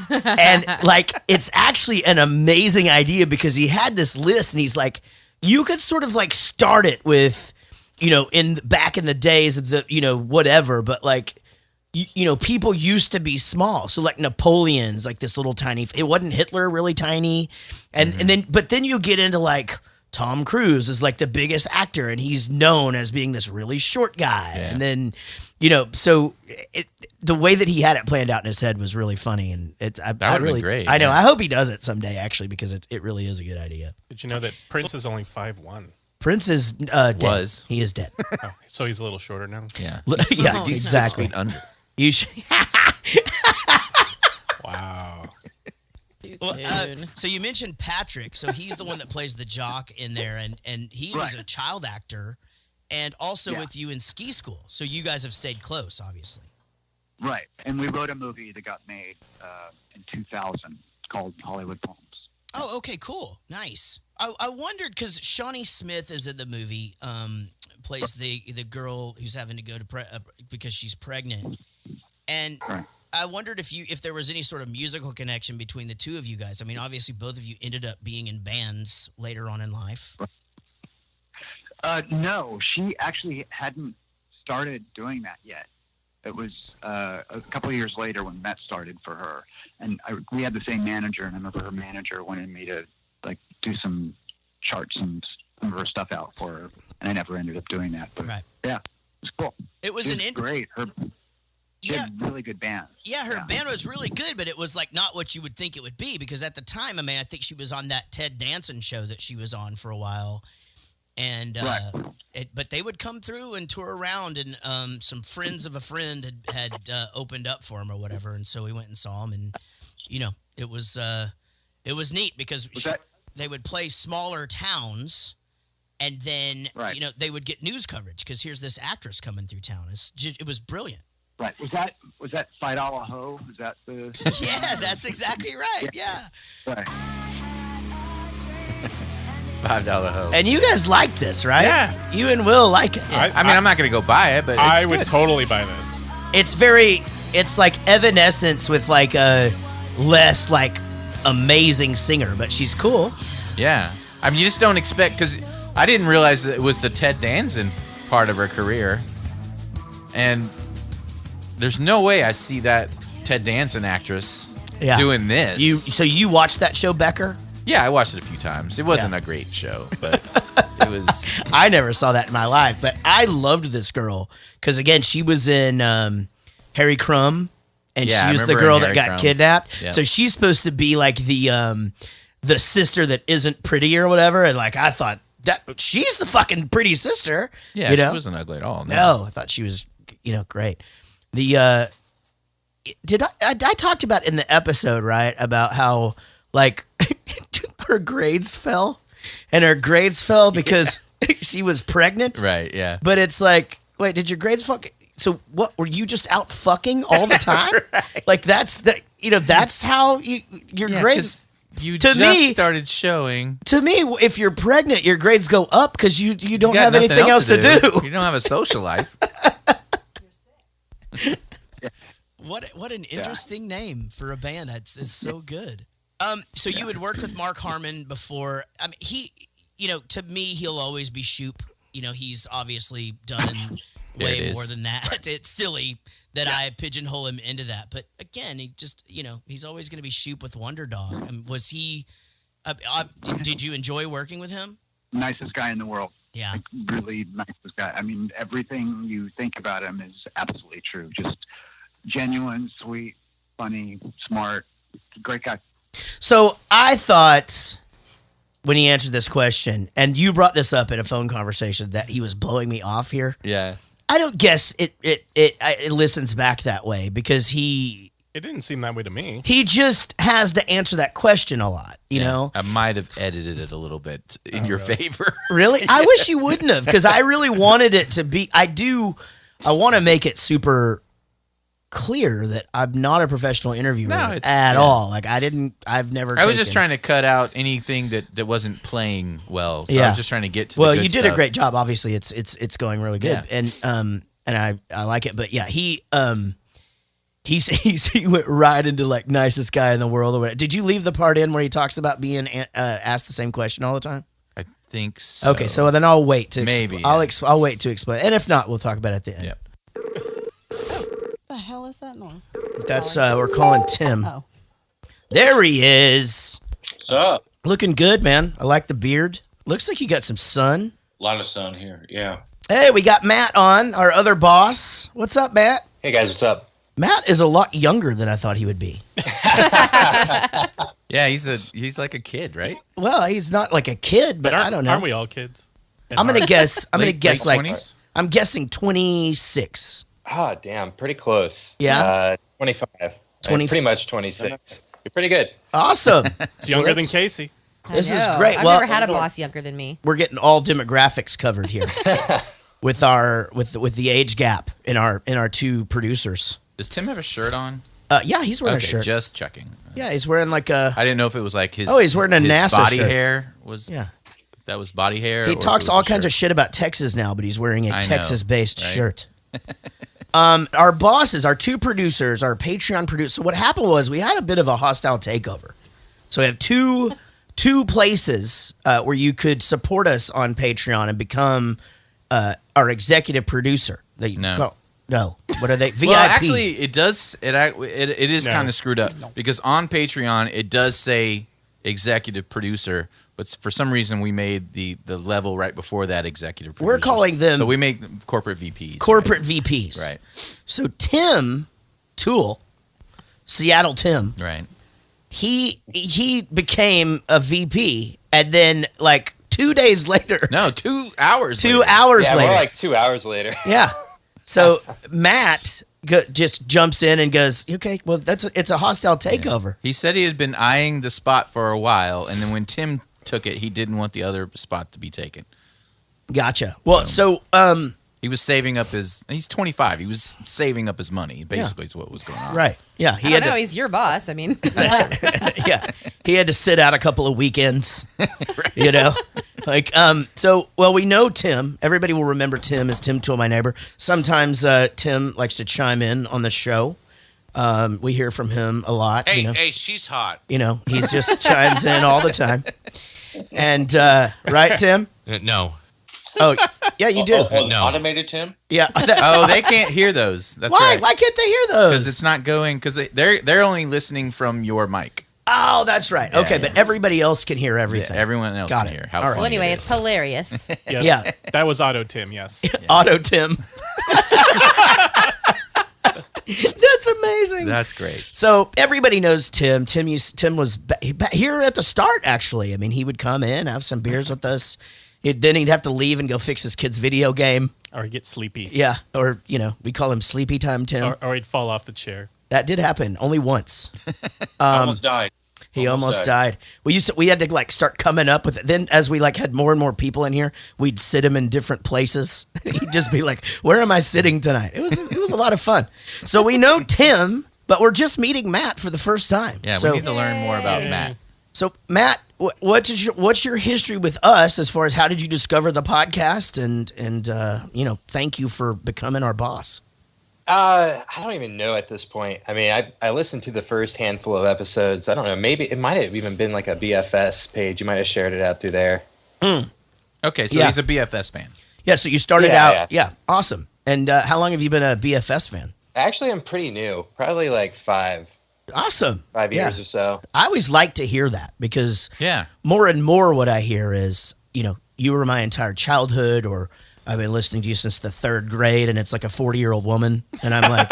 And like, it's actually an amazing idea because he had this list and he's like, you could sort of like start it with, back in the days of the, whatever, but like, people used to be small. So like Napoleon's like this little tiny, it wasn't Hitler really tiny. And then you get into like Tom Cruise is like the biggest actor and he's known as being this really short guy. Yeah. And then, so the way that he had it planned out in his head was really funny. And that would really be great. I know. I hope he does it someday actually, because it really is a good idea.
Did you know that Prince is only 5'1"?
Prince is dead. He is dead.
Oh, so he's a little shorter now?
Yeah.
Yeah,
He's
exactly.
6 feet under.
You should.
Wow.
Well, so you mentioned Patrick. So he's the one that plays the jock in there, and he was a child actor, and also with you in ski school. So you guys have stayed close, obviously.
Right, and we wrote a movie that got made in 2000 called Hollywood Poems.
Oh, okay, cool, nice. I wondered because Shawnee Smith is in the movie, plays the girl who's having to go to because she's pregnant, and. Right. I wondered if there was any sort of musical connection between the two of you guys. I mean, obviously, both of you ended up being in bands later on in life.
No, she actually hadn't started doing that yet. It was a couple of years later when that started for her. And we had the same manager, and I remember her manager wanted me to like do some charts and some of her stuff out for her, and I never ended up doing that. But yeah, it was cool.
It was
great. She had really good band.
Yeah, her band was really good, but it was like not what you would think it would be because at the time, I mean, I think she was on that Ted Danson show that she was on for a while, and but they would come through and tour around, and some friends of a friend had opened up for them or whatever, and so we went and saw them, and it was neat because they would play smaller towns. And then they would get news coverage because here's this actress coming through town. It was brilliant.
Right. Was that Fight All a Ho? Was that the
yeah, that's exactly right. Yeah.
Right.
$5 Ho.
And you guys like this, right?
Yeah.
You and Will like it.
I mean, I'm not going to go buy it, but
I would totally buy this.
It's like Evanescence with like a less like amazing singer, but she's cool.
Yeah. I mean, you just don't expect, because I didn't realize that it was the Ted Danson part of her career. And there's no way I see that Ted Danson actress doing this.
So you watched that show, Becker?
Yeah, I watched it a few times. It wasn't a great show, but it was.
I never saw that in my life, but I loved this girl because, again, she was in Harry Crumb, and she was the girl that got kidnapped. Yep. So she's supposed to be like the sister that isn't pretty or whatever, and like I thought that she's the fucking pretty sister.
Yeah, she wasn't ugly at all.
No, I thought she was great. I talked about in the episode, right, about how like her grades fell because she was pregnant.
Right, yeah.
But it's like, wait, did your grades fall? So what, were you just out fucking all the time? Right. Like that's how your grades
You just started showing.
To me, if you're pregnant, your grades go up because you don't have anything else to do.
You don't have a social life.
What an interesting name for a band. It's so good. So you had worked with Mark Harmon before. I mean, he, to me, he'll always be Shoop. He's obviously done way more than that. Right. It's silly that I pigeonhole him into that. But again, he just, he's always going to be Shoop with Wonder Dog. Was he, did you enjoy working with him?
Nicest guy in the world.
Yeah.
Like, really nicest guy. I mean, everything you think about him is absolutely true. Just genuine, sweet, funny, smart, great guy.
So I thought when he answered this question, and you brought this up in a phone conversation that he was blowing me off here.
Yeah.
I don't guess it listens back that way because he
didn't seem that way to me.
He just has to answer that question a lot, you know?
I might have edited it a little bit in your favor.
Really? I wish you wouldn't have, because I really wanted it to be. I want to make it super clear that I'm not a professional interviewer at all. Like I've never.
I was just trying to cut out anything that wasn't playing well. So I was just trying to get to.
Well,
the good
you did
stuff.
a great job. Obviously, it's going really good, and I like it. But yeah, he went right into like nicest guy in the world or whatever. Did you leave the part in where he talks about being asked the same question all the time?
I think so.
Okay, so then I'll wait to
maybe.
I'll wait to explain, and if not, we'll talk about it at the end.
Yep.
What the hell is that noise?
That's we're calling Tim.
Oh.
There he is.
What's up?
Looking good, man. I like the beard. Looks like you got some sun.
A lot of sun here. Yeah.
Hey, we got Matt on, our other boss. What's up, Matt?
Hey guys, what's up?
Matt is a lot younger than I thought he would be.
Yeah, he's like a kid, right?
Well, he's not like a kid, but I don't know.
Aren't we all kids?
I'm gonna guess.
Late
like
20s?
I'm guessing 26.
Ah, damn, pretty close.
Yeah?
25.
20
Pretty much 26. You're pretty good.
Awesome.
It's younger
Well,
than Casey.
This
I
is
know.
great.
I've
Well,
never had a boss younger than me.
we're getting all demographics covered here with the age gap in our two producers.
Does Tim have a shirt on?
Yeah, he's wearing a shirt.
Just checking.
Yeah, he's wearing like a.
I didn't know if it was like his.
Oh, he's wearing a
his
NASA
body
shirt.
hair was.
Yeah.
That was body hair.
He talks all kinds of shit about Texas now, but he's wearing a
I know,
Texas-based
right?
shirt. Our bosses, our two producers, our Patreon producers. So what happened was we had a bit of a hostile takeover. So we have two places where you could support us on Patreon and become our executive producer. No. What are they? VIP.
Well, actually, it does. It is
No.
kind of screwed up because on Patreon it does say executive producer, but for some reason we made the level right before that executive producer.
We're calling them-
So we make corporate VPs.
corporate VPs.
Right.
So Tim Toole, Seattle Tim,
Right.
he became a VP, and then like 2 days later,
No, 2 hours.
2
later.
hours
Yeah,
later,
we're like 2 hours later.
yeah. So Matt just jumps in and goes, "Okay, well it's a hostile takeover."
He said he had been eyeing the spot for a while, and then when Tim took it, he didn't want the other spot to be taken.
Gotcha. Well, so
He was saving up his. He's 25. He was saving up his money. Basically, is what was going on.
right, yeah,
I don't know. He's your boss. I mean,
yeah, he had to sit out a couple of weekends, you know, like So, well, we know Tim. Everybody will remember Tim as Tim Toole, my neighbor. Sometimes Tim likes to chime in on the show. We hear from him a lot.
Hey,
you know?
hey, she's hot.
You know, he just chimes in all the time. And right, Tim?
No.
Oh, yeah, you do.
No.
Automated Tim?
Yeah. That's,
Oh, they can't hear those. That's
why?
right.
Why can't they hear those?
Because it's not going. Because they're only listening from your mic.
Oh, that's right. Okay,
Yeah.
but everybody else can hear everything.
Yeah, everyone else
Got
can
it.
hear. How
All right.
funny
well, anyway,
it
it's
is.
hilarious.
Yeah.
That was Auto Tim, yes.
Auto Tim. That's amazing.
That's great.
So everybody knows Tim. Tim was here at the start, actually. I mean, he would come in, have some beers with us. Then he'd have to leave and go fix his kid's video game.
Or he'd get sleepy.
Yeah, or, we call him Sleepy Time Tim.
Or he'd fall off the chair.
That did happen, only once.
Almost died.
He almost died. We had to start coming up with it. Then as we had more and more people in here, we'd sit him in different places. He'd just be like, "Where am I sitting tonight?" It was a lot of fun. So we know Tim, but we're just meeting Matt for the first time.
Yeah,
so,
we need to learn more about Matt.
So Matt, what's your history with us as far as how did you discover the podcast and thank you for becoming our boss.
I don't even know at this point. I mean, I listened to the first handful of episodes. I don't know. Maybe it might have even been like a BFS page. You might have shared it out through there.
Okay, so
Yeah.
he's a BFS fan.
Yeah, so you started
Yeah,
out. Yeah, awesome. And how long have you been a BFS fan?
Actually, I'm pretty new. Probably like 5
Awesome.
years
Yeah.
or so.
I always like to hear that because
Yeah.
more and more what I hear is, you were my entire childhood, or I've been listening to you since the 3rd grade, and it's like a 40-year-old woman. And I'm like,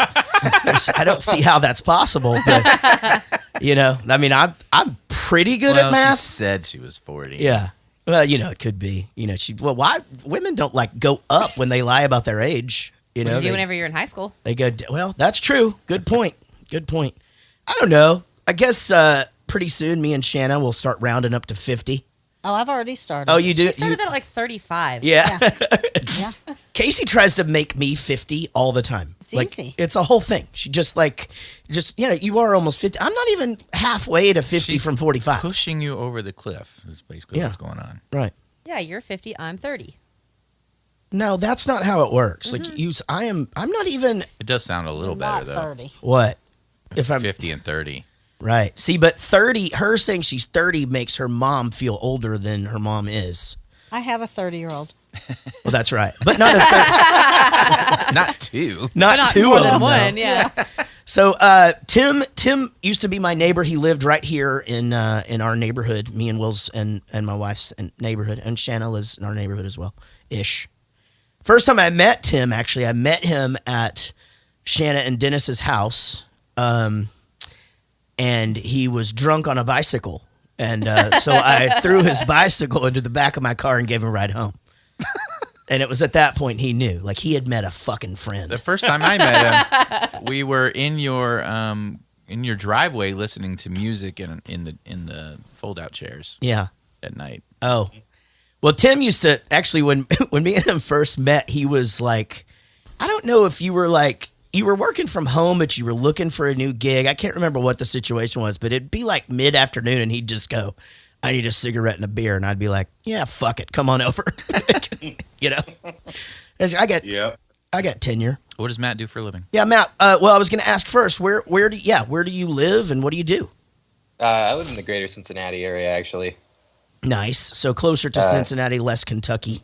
I don't see how that's possible. But, I mean, I'm pretty good
well,
at math.
She said she was 40.
Yeah. Well, it could be. Why women don't like go up when they lie about their age.
You do whenever you're in high school.
They go, well, that's true. Good point. Good point. I don't know. I guess pretty soon me and Shanna will start rounding up to 50.
Oh, I've already started.
Oh, you do?
She started that at like 35.
Yeah.
Yeah.
Casey tries to make me 50 all the time.
It's easy.
It's a whole thing. She just you are almost 50. I'm not even halfway to 50
She's
from 45.
Pushing you over the cliff is basically
Yeah.
what's going on.
Right.
Yeah, you're 50. I'm 30.
No, that's not how it works. Like I'm not even
It does sound a little
Not
better though.
30.
what? If I'm
50 and 30.
right. See, but 30, her saying she's 30 makes her mom feel older than her mom is.
I have a 30-year-old.
Well, that's right. But not a 30,
Not two.
not two
more
of
than
them.
one.
though.
Yeah.
So Tim used to be my neighbor. He lived right here in our neighborhood, me and Will's and my wife's neighborhood, and Shanna lives in our neighborhood as well, ish. First time I met Tim, actually, I met him at Shanna and Dennis's house, and he was drunk on a bicycle, and so I threw his bicycle into the back of my car and gave him a ride home. And it was at that point he knew, like he had met a fucking friend.
The first time I met him, we were in your driveway listening to music in the fold out chairs.
Yeah.
At night.
Oh. Well, Tim used to actually when me and him first met, he was like, I don't know if you were working from home, but you were looking for a new gig. I can't remember what the situation was, but it'd be like mid-afternoon and he'd just go, I need a cigarette and a beer. And I'd be like, yeah, fuck it. Come on over. I got tenure.
What does Matt do for a living?
Yeah, Matt. Well, I was going to ask first, where do you live and what do you do?
I live in the greater Cincinnati area, actually.
Nice. So closer to Cincinnati, less Kentucky.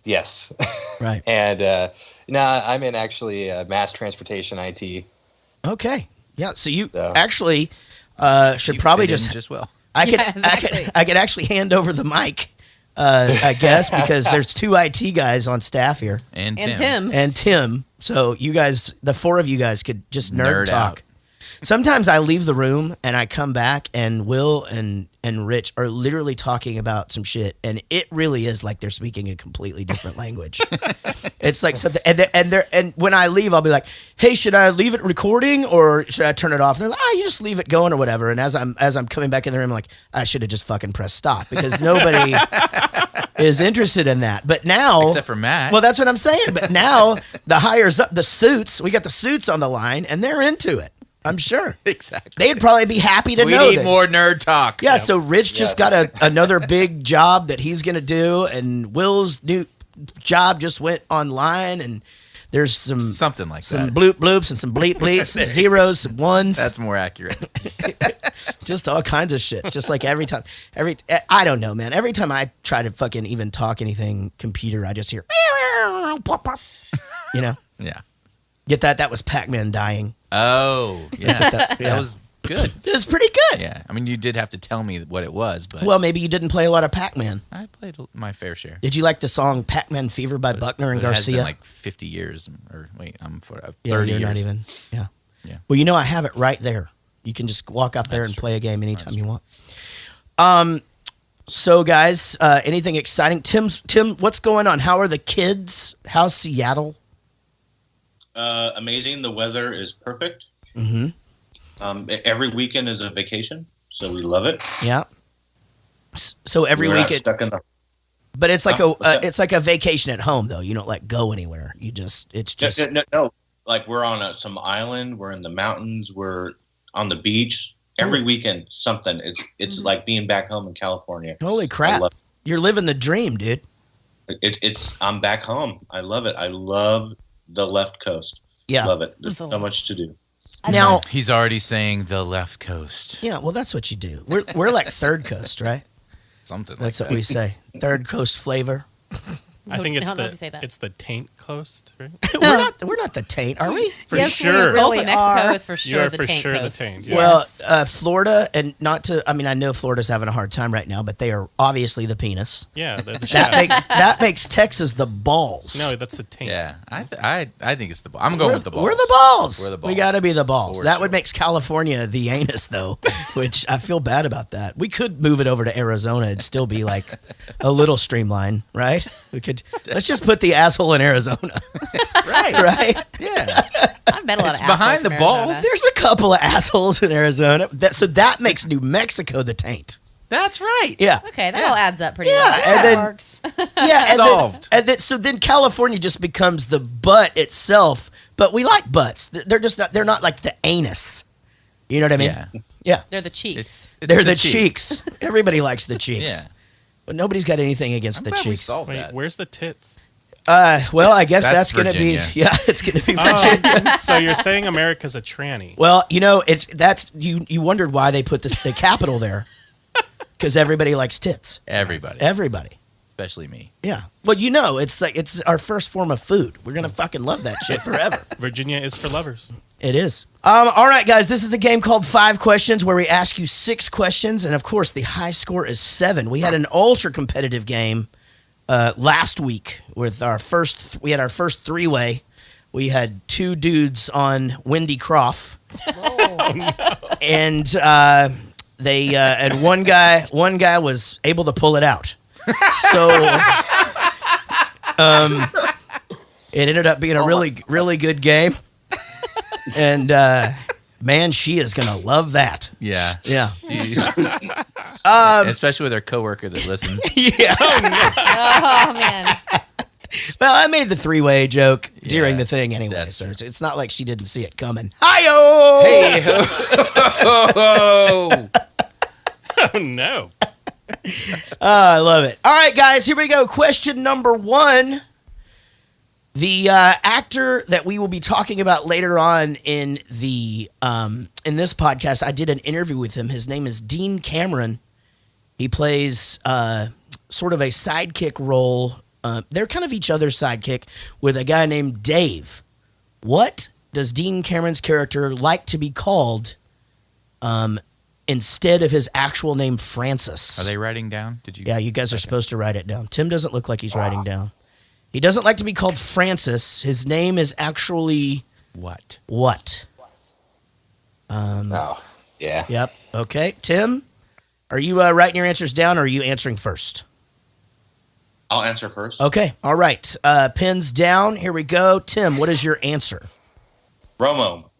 Yes.
Right.
And I'm in actually mass transportation IT.
Okay. Yeah. So you
So-
actually should
You
probably
fit in
just.
just well.
I could,
Yeah, exactly.
I could actually hand over the mic, I guess, because there's two IT guys on staff here
And
And
Tim.
Tim.
and Tim. So you guys, the four of you guys, could just nerd talk.
out.
Sometimes I leave the room and I come back and Will and Rich are literally talking about some shit, and it really is like they're speaking a completely different language. It's like something, and when I leave, I'll be like, "Hey, should I leave it recording or should I turn it off?" And they're like, "You just leave it going or whatever." And as I'm coming back in the room, I'm like, I should have just fucking pressed stop because nobody is interested in that. But now,
Except for Matt.
well, that's what I'm saying. But now the hires up, the suits, we got the suits on the line, and they're into it. I'm sure.
Exactly.
They'd probably be happy to
We
know
need
that.
more nerd talk.
Yeah, so Rich just
Yes.
got another big job that he's going to do, and Will's new job just went online, and there's
Something like
some
that.
bloop bloops and some bleep bleeps, some zeros, some ones,
That's more accurate.
just all kinds of shit. Just like every time, I don't know, man. Every time I try to fucking even talk anything computer, I just hear, you know,
Yeah.
get that? That was Pac-Man dying.
Oh, yes.
Yeah.
That was good.
It was pretty good.
Yeah. I mean, you did have to tell me what it was, but
Well, maybe you didn't play a lot of Pac-Man.
I played my fair share.
Did you like the song Pac-Man Fever by Buckner and
But it has
Garcia?
been like 50 years, or wait, I'm for 30
yeah, you're
years.
not even. Yeah.
Yeah.
Well, you know, I have it right there. You can just walk up there
That's
and
true.
play a game anytime
That's
you want. So guys, anything exciting? Tim, what's going on? How are the kids? How's Seattle?
Amazing. The weather is perfect.
Mm-hmm.
Every weekend is a vacation, so we love it.
Yeah. So every
We're not
week,
stuck in the.
but it's like
What's that?
it's like a vacation at home though. You don't like go anywhere. It's just
No. Like we're on some island. We're in the mountains. We're on the beach. Every weekend, something. It's like being back home in California.
holy
I
crap.
love
You're living the dream, dude.
It's I'm back home. I love it. I love the left coast.
Yeah.
Love it. There's so much to do.
Now,
He's already saying the left coast.
yeah, well, that's what you do. We're like third coast, right?
Something
That's
like
what we say. Third coast flavor.
I think
I
it's
don't know if you say that.
it's the taint coast, right?
we're not the taint, are we?
For
Yes,
sure.
we
Gulf
really
of Mexico
are.
is for
You
sure
are
the
for
taint
sure
coast.
the taint.
Yes.
Well, Florida, and not to, I mean, I know Florida's having a hard time right now, but they are obviously the penis.
Yeah, they're the
That
shaft.
makes Texas the balls.
No, that's the taint.
Yeah, I think it's the ball. I'm going with the balls.
We're the balls.
We're the balls.
We got to be the balls.
For
That would
sure.
make California the anus, though, which I feel bad about that. We could move it over to Arizona and still be like a little streamlined, right? We could. Let's just put the asshole in Arizona. right.
Yeah.
I've met a lot
It's
of
behind
assholes
the
from
balls.
Arizona.
There's a couple of assholes in Arizona. So that makes New Mexico the taint.
That's right.
Yeah.
Okay, that all adds up pretty
Yeah,
well.
and then
Works.
yeah,
Solved.
So then California just becomes the butt itself. But we like butts. They're just not. They're not like the anus. You know what I mean?
Yeah.
Yeah.
They're the cheeks.
It's
They're the
cheek.
cheeks. Everybody likes the cheeks.
Yeah.
But nobody's got anything against
I'm
the
glad we
cheeks.
solved
Wait,
that.
where's the tits?
Well, I guess
That's
that's going to be.
Virginia.
Yeah, it's going to be Virginia.
Oh, so you're saying America's a tranny?
Well, you know, you wondered why they put the capital there. Because everybody likes tits.
Everybody,
Everybody.
especially me.
Yeah. Well, you know, it's our first form of food. We're gonna fucking love that shit forever.
Virginia is for lovers.
It is. All right, guys. This is a game called 5 Questions where we ask you 6 questions, and of course, the high score is 7. We had an ultra competitive game last week with our first. We had our first 3-way. We had 2 dudes on Wendy Croft, and they and one guy was able to pull it out. So it ended up being a really good game. And man, she is gonna love that.
Yeah.
Yeah.
Especially with our coworker that listens.
Yeah.
Oh man.
Well, I made the 3-way joke during
Yeah,
the thing anyway,
that's
so it's not like she didn't see it coming. Hi-yo!
Hey ho!
Oh no.
I love it. All right, guys, here we go. Question number 1. The actor that we will be talking about later on in the in this podcast, I did an interview with him. His name is Dean Cameron. He plays sort of a sidekick role. They're kind of each other's sidekick with a guy named Dave. What does Dean Cameron's character like to be called instead of his actual name, Francis?
Are they writing down? Did you?
Yeah, you guys are supposed to write it down. Tim doesn't look like he's writing down. He doesn't like to be called Francis. His name is actually
What?
what?
Oh, yeah.
Yep. Okay. Tim, are you writing your answers down or are you answering first?
I'll answer first.
Okay. All right. Pens down. Here we go. Tim, what is your answer?
Romo.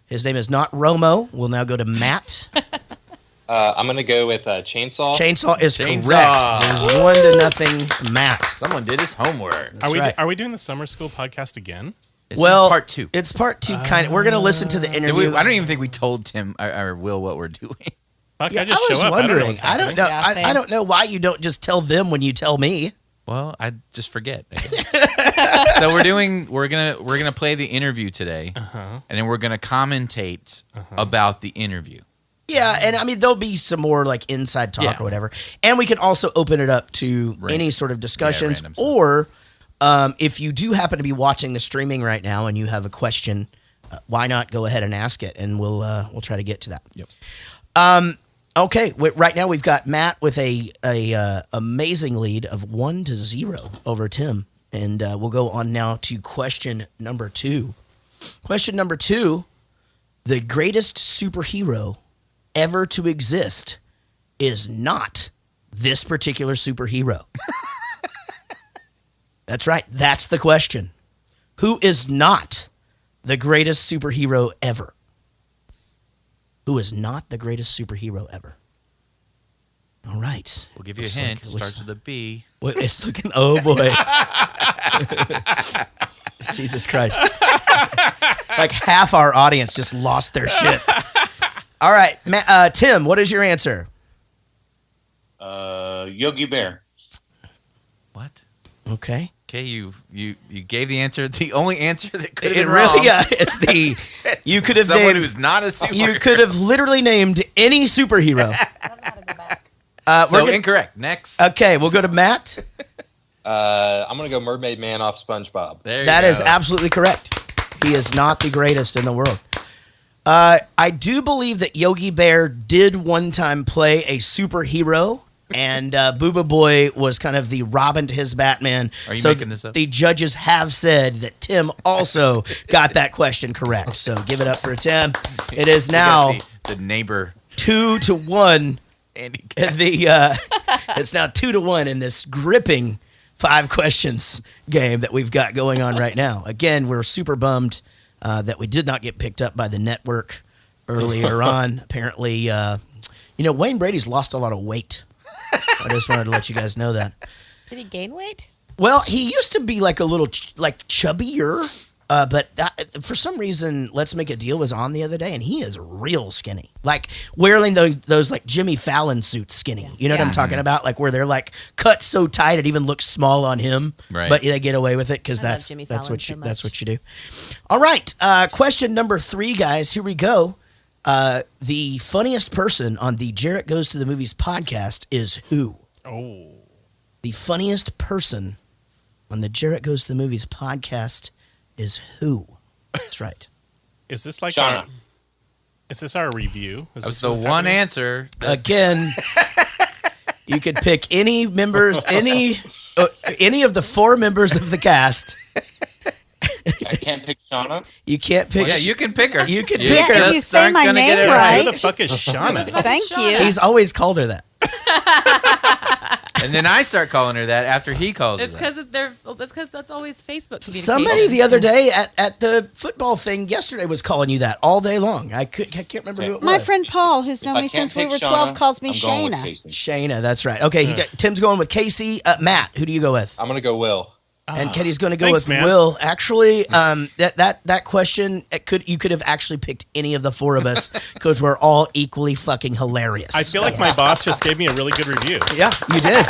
His name is not Romo. We'll now go to Matt.
I'm gonna go with Chainsaw.
Chainsaw is
Chainsaw.
correct. There's 1-0, Matt.
Someone did his homework.
That's right.
Are we doing the summer school podcast again?
This
Well,
is part 2.
It's part 2, kind of. We're going to listen to the interview.
I don't even think we told Tim or Will what we're doing.
Fuck,
Yeah,
I just
was
show up.
wondering.
I don't know. What's happening.
I
Yeah,
I don't know why you don't just tell them when you tell me.
Well, I just forget. I guess. So we're gonna play the interview today, and then we're gonna commentate about the interview.
Yeah, and I mean there'll be some more like inside talk
Yeah.
or whatever, and we can also open it up to
Right.
any sort of discussions.
random stuff.
Or if you do happen to be watching the streaming right now and you have a question, why not go ahead and ask it, and we'll try to get to that.
Yep.
Okay, right now we've got Matt with a amazing lead of 1-0 over Tim, and we'll go on now to question number 2. Question number 2: the greatest superhero ever to exist is not this particular superhero. That's right. That's the question. Who is not the greatest superhero ever? Who is not the greatest superhero ever? All right.
We'll give you
Looks
a hint.
like-
It starts with a B.
Well, it's looking. Oh boy. Jesus Christ. Like half our audience just lost their shit. All right, Tim, what is your answer?
Yogi Bear.
What?
Okay.
Okay, you gave the answer. The only answer that could have
It
been
really,
wrong.
yeah, it's the you could have
Someone
named,
who's not a superhero.
you could have literally named any superhero.
So
We're gonna-
incorrect. Next.
Okay, we'll go to Matt.
I'm gonna go Mermaid Man off SpongeBob.
That is absolutely correct. He is not the greatest in the world. I do believe that Yogi Bear did one time play a superhero, and Booba Boy was kind of the Robin to his Batman.
Are you making this up?
The judges have said that Tim also got that question correct. So give it up for Tim. It is now
the neighbor
2-1. Andy, it's now 2-1 in this gripping 5 questions game that we've got going on right now. Again, we're super bummed that we did not get picked up by the network earlier on. Apparently, Wayne Brady's lost a lot of weight. I just wanted to let you guys know that.
Did he gain weight?
Well, he used to be like a little chubbier, but for some reason, Let's Make a Deal was on the other day, and he is real skinny. Like wearing those like Jimmy Fallon suits skinny. You know what I'm talking about? Like where they're like cut so tight it even looks small on him,
right.
But they get away with it because that's what you do. All right, question number 3, guys. Here we go. The funniest person on the Jaret Goes to the Movies podcast is who?
Oh.
The funniest person on the Jaret Goes to the Movies podcast is who? That's right.
Is this like
Shauna.
Is this our review? Is
That's
this
the
what's
one
happening?
answer.
Again, you could pick any members, any of the 4 members of the cast.
I can't pick Shauna.
You can't pick.
Yeah, you can pick her.
You can
You
pick her.
if you
just
say
aren't
my
gonna get
name
it
right.
Who the fuck is Shauna?
Thank you.
He's always called her that.
And then I start calling her that after he calls
It's
her that.
because that's always Facebook communication.
Somebody the other day at the football thing yesterday was calling you that all day long. I can't remember who it was.
My friend Paul, who's
If
known
I
me
can't
since we
pick
were
Shauna,
12, calls me
I'm going with
Shayna.
Casey.
Shayna, that's right. Okay, Tim's going with Casey. Matt, who do you go with?
I'm gonna go Will.
And Kenny's going to go
Thanks,
with
man.
Will. Actually, that question you could have actually picked any of the 4 of us because we're all equally fucking hilarious.
I feel like my boss just gave me a really good review.
Yeah, you did.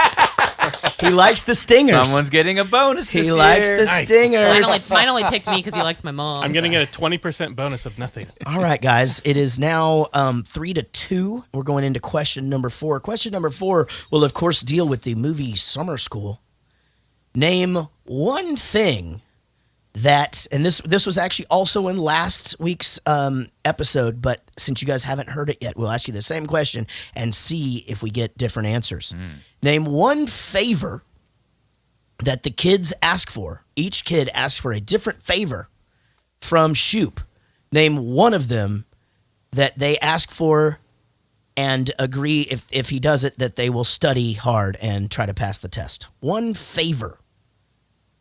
He likes the stingers.
Someone's getting a bonus this
He likes
year.
the
Nice.
stingers.
Mine only picked me because he likes my mom.
I'm going to get a 20% bonus of nothing.
All right, guys. It is now 3-2. We're going into question number 4. Question number 4 will, of course, deal with the movie Summer School. Name one thing that, and this was actually also in last week's episode, but since you guys haven't heard it yet, we'll ask you the same question and see if we get different answers. Name one favor that the kids ask for. Each kid asks for a different favor from Shoop. Name one of them that they ask for and agree if he does it that they will study hard and try to pass the test. One favor.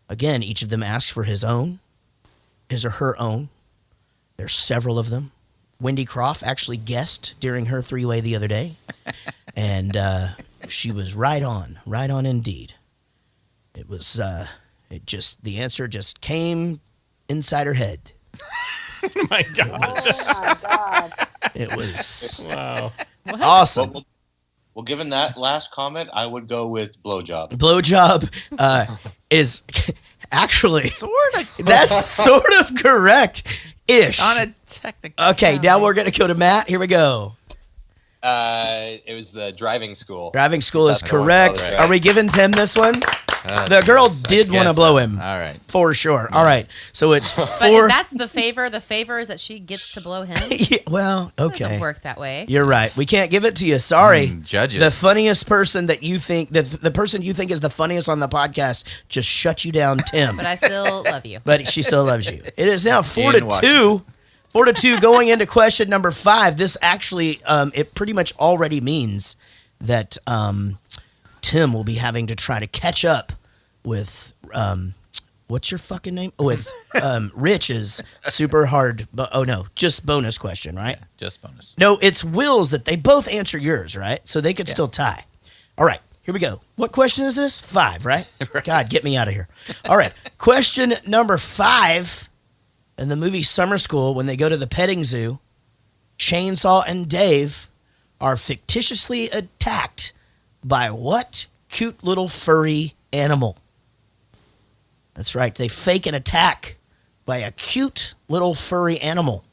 Again, each of them asks for his or her own. There's several of them. Wendy Croft actually guessed during her 3-way the other day. And she was right on indeed. It was, the answer just came inside her head.
Oh my God.
Oh my God.
It was
Wow.
awesome.
Well, given that last comment, I would go with blowjob.
Blowjob is actually that's sort of correct-ish.
On a technical.
Okay, now we're gonna go to Matt. Here we go.
It was the driving school.
Driving school is
That's the one.
correct.
Right.
Are we giving Tim this one? The girl did want to blow him.
All right.
For sure. All right. So it's
But
4.
if that's the favor. The favor is that she gets to blow him.
Yeah, well,
It
okay.
doesn't work that way.
You're right. We can't give it to you. Sorry.
Judges.
The funniest person that you think, the person you think is the funniest on the podcast, just shut you down, Tim.
But I still love you.
But she still loves you. It is now 4-2.
In Washington.
4-2 going into question number 5. This actually, it pretty much already means that Tim will be having to try to catch up with, what's your fucking name? With Rich's super hard, just bonus question, right?
Yeah, just bonus.
No, it's Will's that they both answer yours, right? So they could still tie. All right, here we go. What question is this? 5, right? God, get me out of here. All right, question number 5. In the movie Summer School, when they go to the petting zoo, Chainsaw and Dave are fictitiously attacked by what cute little furry animal? That's right. They fake an attack by a cute little furry animal.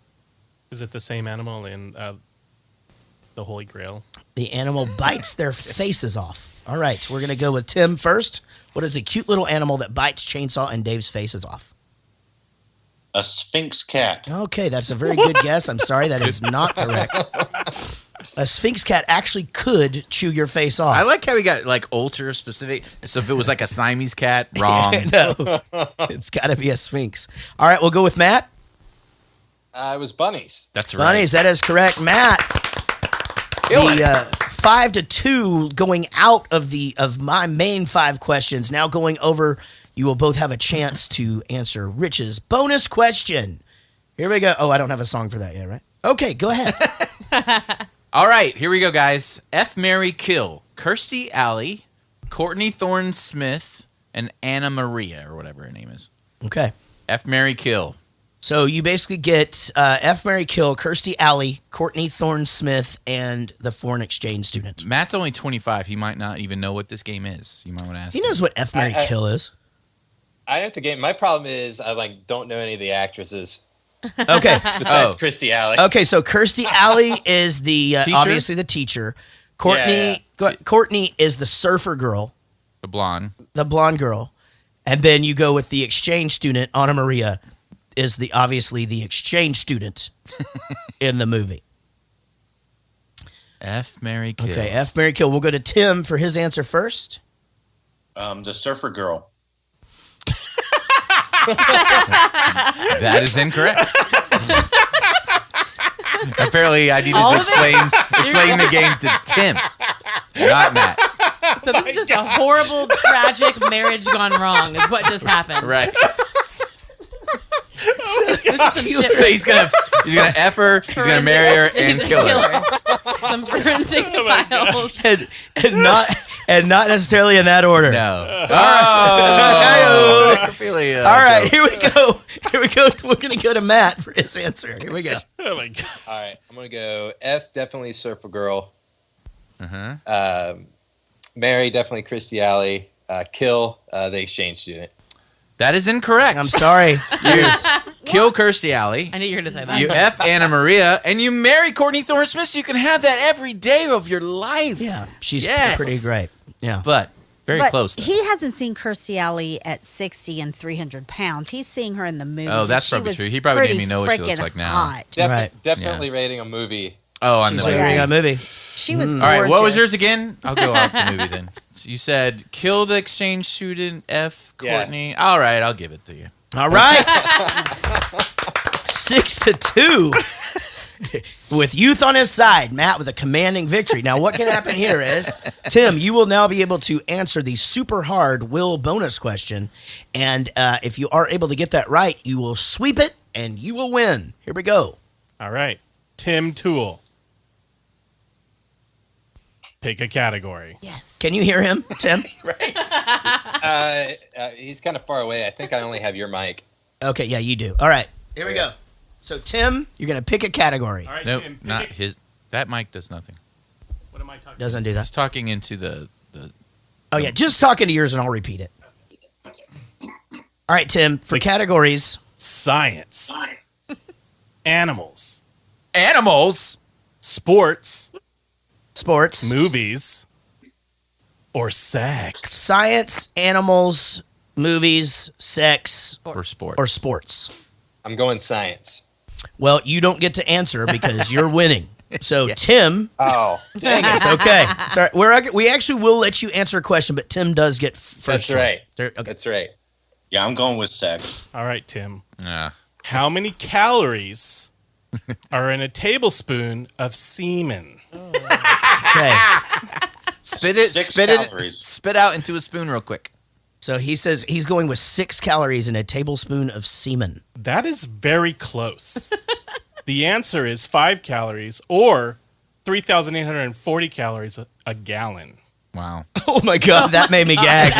Is it the same animal in the Holy Grail?
The animal bites their faces off. All right, we're going to go with Tim first. What is the cute little animal that bites chainsaw and Dave's faces off?
A Sphinx cat.
Okay, that's a very good guess. I'm sorry, that is not correct. A Sphinx cat actually could chew your face off.
I like how we got like ultra specific. So if it was like a Siamese cat, wrong.
No, it's got to be a Sphinx. All right, we'll go with Matt.
It was bunnies.
That's right.
Bunnies, that is correct. Matt, the 5-2 going out of my main 5 questions. Now going over, you will both have a chance to answer Rich's bonus question. Here we go. Oh, I don't have a song for that yet, right? Okay, go ahead.
All right, here we go, guys. F, Mary, Kill. Kirstie Alley, Courtney Thorne Smith, and Anna Maria, or whatever her name is.
Okay.
F, Mary, Kill.
So you basically get F, Mary, Kill, Kirstie Alley, Courtney Thorne Smith, and the foreign exchange student.
Matt's only 25. He might not even know what this game is. You might want to ask
He
him.
knows what F, Mary, Kill is.
I know the game. My problem is I don't know any of the actresses
Okay.
besides Kirstie Alley.
Okay, so Kirstie Alley is the
Teacher?
obviously the teacher. Courtney Courtney is the surfer girl,
The blonde.
the blonde girl, and then you go with the exchange student. Anna Maria is obviously the exchange student in the movie.
F, Mary, Kill.
Okay, F, Mary, Kill. We'll go to Tim for his answer first.
The surfer girl.
That is incorrect. Apparently, I needed
All
to
of it?
explain the game to Tim, not Matt.
So this is just a horrible, tragic marriage gone wrong. Is what just happened.
Right.
This is some shit.
So he's gonna F her, he's gonna marry her, and
He's
kill
gonna
her.
Some forensic files.
And not necessarily in that order.
No. Oh. Necrophilia.
All right,
jokes.
here we go. Here we go. We're going to go to Matt for his answer. Here we go.
Oh my god.
All right, I'm gonna go F. Definitely Surfer Girl.
Uh-huh.
Mary, definitely Kirstie Alley. Kill the exchange student.
That is incorrect.
I'm sorry.
You kill Kirstie Alley.
I knew you were going to say that.
You F Anna Maria, and you marry Courtney Thorne Smith, so you can have that every day of your life.
Yeah, she's
Yes.
pretty great. Yeah.
But very
But
close. Though.
he hasn't seen Kirstie Alley at 60 and 300 pounds. He's seeing her in the movie.
Oh, that's
She
probably
was
true. He probably didn't
pretty
even know what she looks
frickin'
like now.
hot.
Right.
Definitely rating a movie.
Oh, on the
She's
movie.
rating a movie.
She was
All right, what was
gorgeous.
yours again? I'll go off the movie then. So you said kill the exchange student, F
Yeah.
Courtney. All right, I'll give it to you.
All right. 6-2. With youth on his side, Matt with a commanding victory. Now, what can happen here is, Tim, you will now be able to answer the super hard Will bonus question. And if you are able to get that right, you will sweep it and you will win. Here we go.
All right. Tim Toole. Pick a category.
Yes.
Can you hear him, Tim?
He's kind of far away. I think I only have your mic.
Okay, yeah, you do. All right, here we go. So, Tim, you're going to pick a category.
All right,
Nope,
Tim.
not his. That mic does nothing.
What am I talking
Doesn't do
He's
that.
talking into the.
Oh, yeah, just talking to yours and I'll repeat it. All right, Tim, for categories.
Science. Animals.
Animals.
Sports.
Sports.
Movies. Or sex.
Science, animals, movies, sex,
Or sports.
or sports.
I'm going science.
Well, you don't get to answer because you're winning. So, Tim,
Oh, dang it.
it's okay. Sorry, we actually will let you answer a question, but Tim does get first
That's
choice.
right.
Okay.
That's right.
Yeah, I'm going with sex.
All right, Tim.
Yeah.
How many calories are in a tablespoon of semen?
Okay.
Spit it.
Six
Spit
calories.
it. Spit out into a spoon real quick.
So he says he's going with 6 calories in a tablespoon of semen.
That is very close. The answer is 5 calories or 3,840 calories a gallon.
Wow.
Oh my God, that made me gag.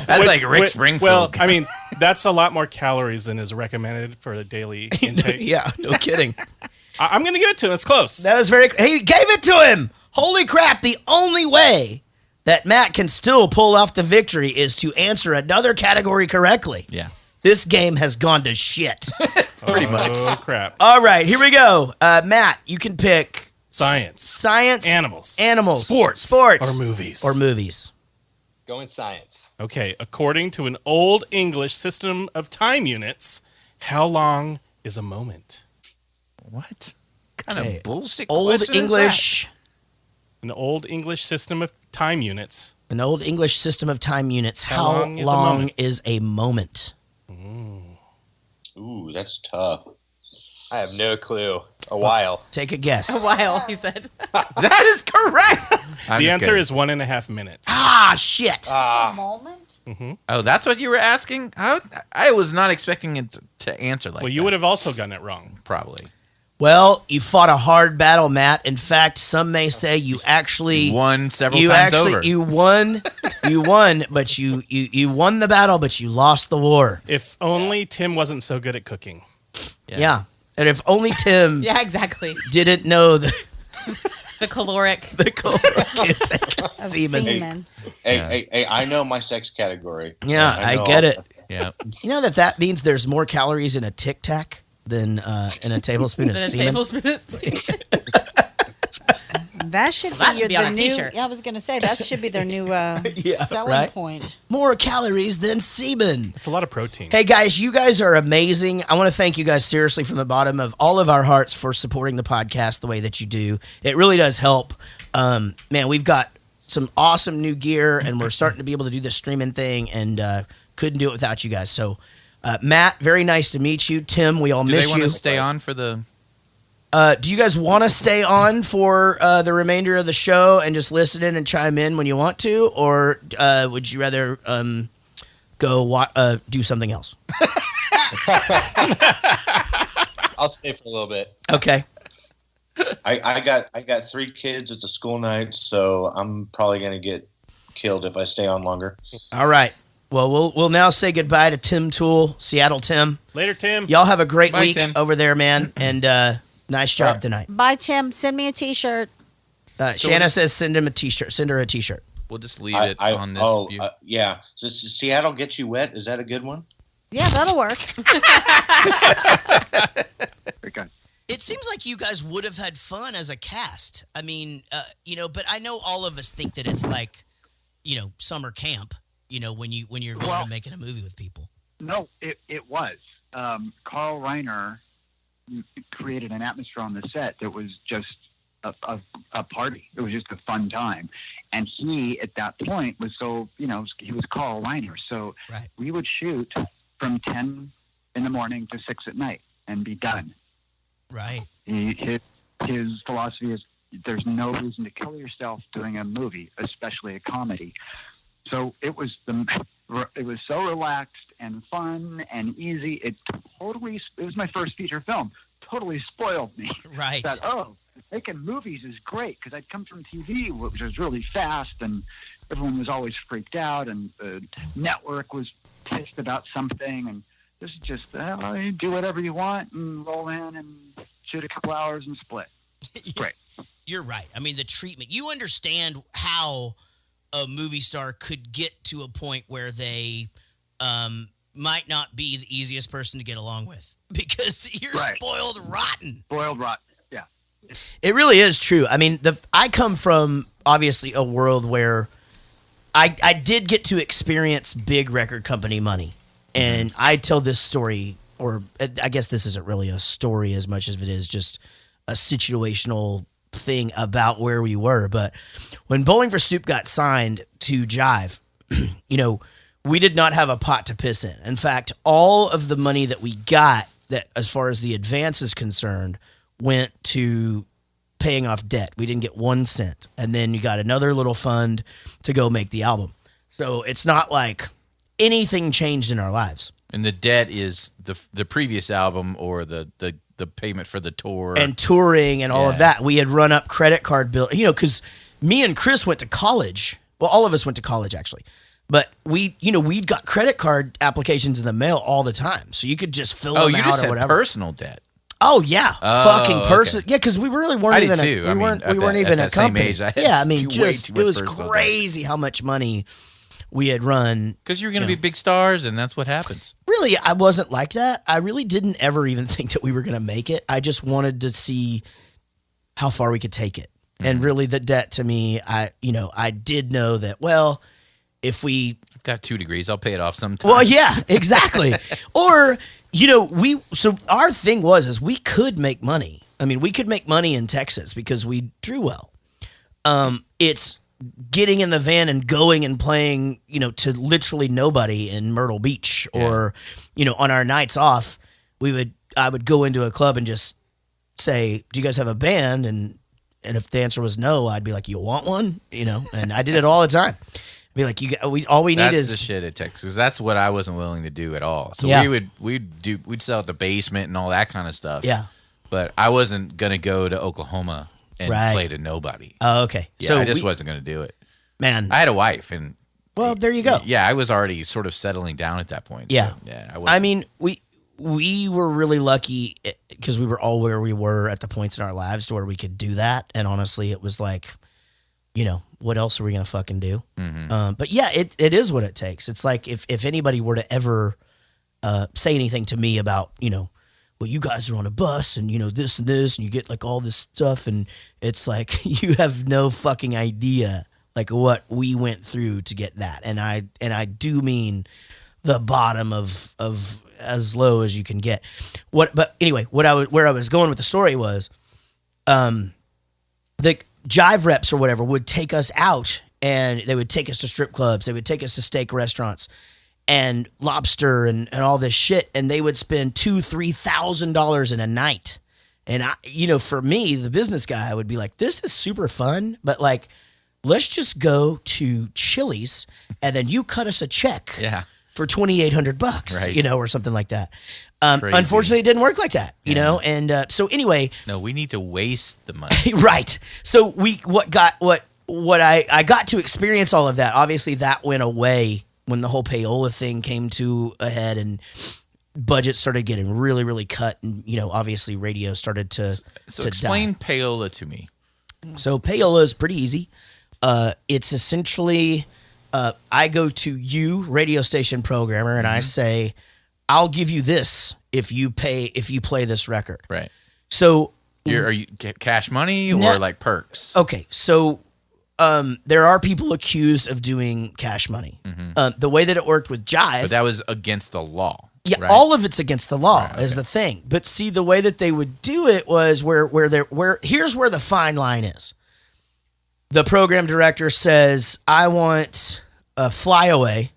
That's like Rick Springfield.
Well, I mean, that's a lot more calories than is recommended for a daily intake.
Yeah, no kidding.
I'm going to give it to him. It's close.
That was very. He gave it to him. Holy crap! The only way that Matt can still pull off the victory is to answer another category correctly.
Yeah.
This game has gone to shit.
Pretty much. Oh, crap.
All right, here we go. Matt, you can pick
Science. Animals. Sports. Or movies.
Going science.
Okay, according to an Old English system of time units, how long is a moment?
What kind of bullshit
Old
question
English.
is
An Old English system of time units.
An Old English system of time units.
How
How
long
long
is a moment?
is a moment?
Ooh, that's tough.
I have no clue. A while.
Take a guess.
A while, he said.
that? That is correct.
The answer is 1.5 minutes.
Ah, shit.
Moment?
Oh, that's what you were asking? I was not expecting it to answer like that.
Well, you would have also gotten it wrong.
Probably.
Well, you fought a hard battle, Matt. In fact, some may say you actually
Won several times over.
You won, but you won the battle, but you lost the war.
If only Tim wasn't so good at cooking.
Yeah. And if only Tim
Yeah, exactly.
didn't know the
caloric.
intake of
Of
semen.
semen.
Hey, I know my sex category.
Yeah, I
know
get
all-
it.
Yeah.
You know that means there's more calories in a Tic Tac than in a tablespoon of
Then a
semen.
tablespoon of semen.
That should be,
That should be
the
on a
new.
t-shirt.
Yeah, I was gonna say that should be their new selling
right?
point.
More calories than semen.
It's a lot of protein.
Hey guys, you guys are amazing. I want to thank you guys seriously from the bottom of all of our hearts for supporting the podcast the way that you do. It really does help. Man, we've got some awesome new gear, and we're starting to be able to do the streaming thing, and couldn't do it without you guys. So, Matt, very nice to meet you. Tim, we all
Do
miss
they want
you.
to stay on for the...
Do you guys want to stay on for the remainder of the show and just listen in and chime in when you want to, or would you rather go do something else?
I'll stay for a little bit.
Okay.
I got 3 kids. It's a school night, so I'm probably gonna get killed if I stay on longer.
All right. Well, we'll now say goodbye to Tim Toole, Seattle Tim.
Later, Tim.
Y'all have a great
Bye,
week
Tim.
over there, man, and nice job tonight.
Bye, Tim. Send me a T-shirt.
Shanna says send him a T-shirt. Send her a T-shirt.
We'll just leave it on this view.
Yeah. Does Seattle get you wet? Is that a good one?
Yeah, that'll work.
Very good.
It seems like you guys would have had fun as a cast. I mean, but I know all of us think that it's like, summer camp. When you're going and making a movie with people.
No, it was. Carl Reiner created an atmosphere on the set that was just a party. It was just a fun time. And he, at that point, was so, he was Carl Reiner. So
Right.
we would shoot from 10 in the morning to 6 at night and be done.
Right.
His philosophy is there's no reason to kill yourself doing a movie, especially a comedy. So it was so relaxed and fun and easy. It was my first feature film. Totally spoiled me.
Right.
That, making movies is great, because I'd come from TV, which was really fast, and everyone was always freaked out, and the network was pissed about something, and this is just you do whatever you want and roll in and shoot a couple hours and split. Great.
You're right. I mean, the treatment. You understand how a movie star could get to a point where they might not be the easiest person to get along with because you're
Right.
spoiled rotten.
Spoiled rotten. Yeah.
It really is true. I mean, I come from obviously a world where I did get to experience big record company money. And I tell this story, or I guess this isn't really a story as much as it is just a situational thing about where we were. But when Bowling for Soup got signed to Jive, we did not have a pot to piss in. In fact, all of the money that we got, that as far as the advance is concerned, went to paying off debt. We didn't get 1 cent. And then you got another little fund to go make the album. So it's not like anything changed in our lives.
And the debt is the previous album or the payment for the tour.
And touring and all of that. We had run up credit card bill, because me and Chris went to college. Well, all of us went to college actually. But we'd got credit card applications in the mail all the time. So you could just fill them
you
out
just
or
had
whatever.
personal debt.
Oh yeah, fucking person.
okay.
Yeah, because we really weren't
I
even.
did too.
We weren't
at
even
that
a
same
company.
age, I had
yeah, I mean,
way
just
too
it
much
was
personal debt.
crazy how much money we had run.
Because you're going to be big stars, and that's what happens.
Really, I wasn't like that. I really didn't ever even think that we were going to make it. I just wanted to see how far we could take it. And really the debt to me, I did know that, well, if we
I've got 2 degrees, I'll pay it off sometime.
Well, yeah, exactly. Or, so our thing is we could make money. I mean, we could make money in Texas because we drew well. It's getting in the van and going and playing, to literally nobody in Myrtle Beach or, on our nights off, I would go into a club and just say, do you guys have a band? And if the answer was no, I'd be like, you want one? And I did it all the time. Be like, all we need
that's
is
the shit at Texas. That's what I wasn't willing to do at all. So we'd sell at the basement and all that kind of stuff.
Yeah.
But I wasn't gonna go to Oklahoma and play to nobody.
Oh, okay.
Yeah,
so
I just wasn't gonna do it.
Man,
I had a wife, and
well, there you go.
Yeah, I was already sort of settling down at that point.
Yeah,
so, yeah.
I mean, we were really lucky because we were all where we were at the points in our lives to where we could do that. And honestly, it was like, what else are we gonna fucking do?
Mm-hmm.
But yeah, it is what it takes. It's like if anybody were to ever say anything to me about, well, you guys are on a bus and this and this and you get like all this stuff, and it's like you have no fucking idea like what we went through to get that. And I do mean the bottom of as low as you can get. But anyway, where I was going with the story was, the jive reps or whatever would take us out, and they would take us to strip clubs. They would take us to steak restaurants and lobster and all this shit. And they would spend $2,000-$3,000 in a night. And for me, the business guy, I would be like, this is super fun, but like, let's just go to Chili's and then you cut us a check.
Yeah.
For $2,800,
right.
Or something like that. Unfortunately, it didn't work like that, And so anyway,
no, we need to waste the money,
right? So I got to experience all of that. Obviously, that went away when the whole payola thing came to a head, and budgets started getting really, really cut, and obviously, radio started to
explain
die.
payola to me.
So payola is pretty easy. It's essentially. I go to you, radio station programmer, and I say, I'll give you this if you play this record.
Right.
So
are you get cash money or like perks?
Okay. So there are people accused of doing cash money.
Mm-hmm.
The way that it worked with Jive.
But that was against the law.
Yeah,
right?
all of it's against the law
Right, okay.
is the thing. But see, the way that they would do it was where here's where the fine line is. The program director says, I want a flyaway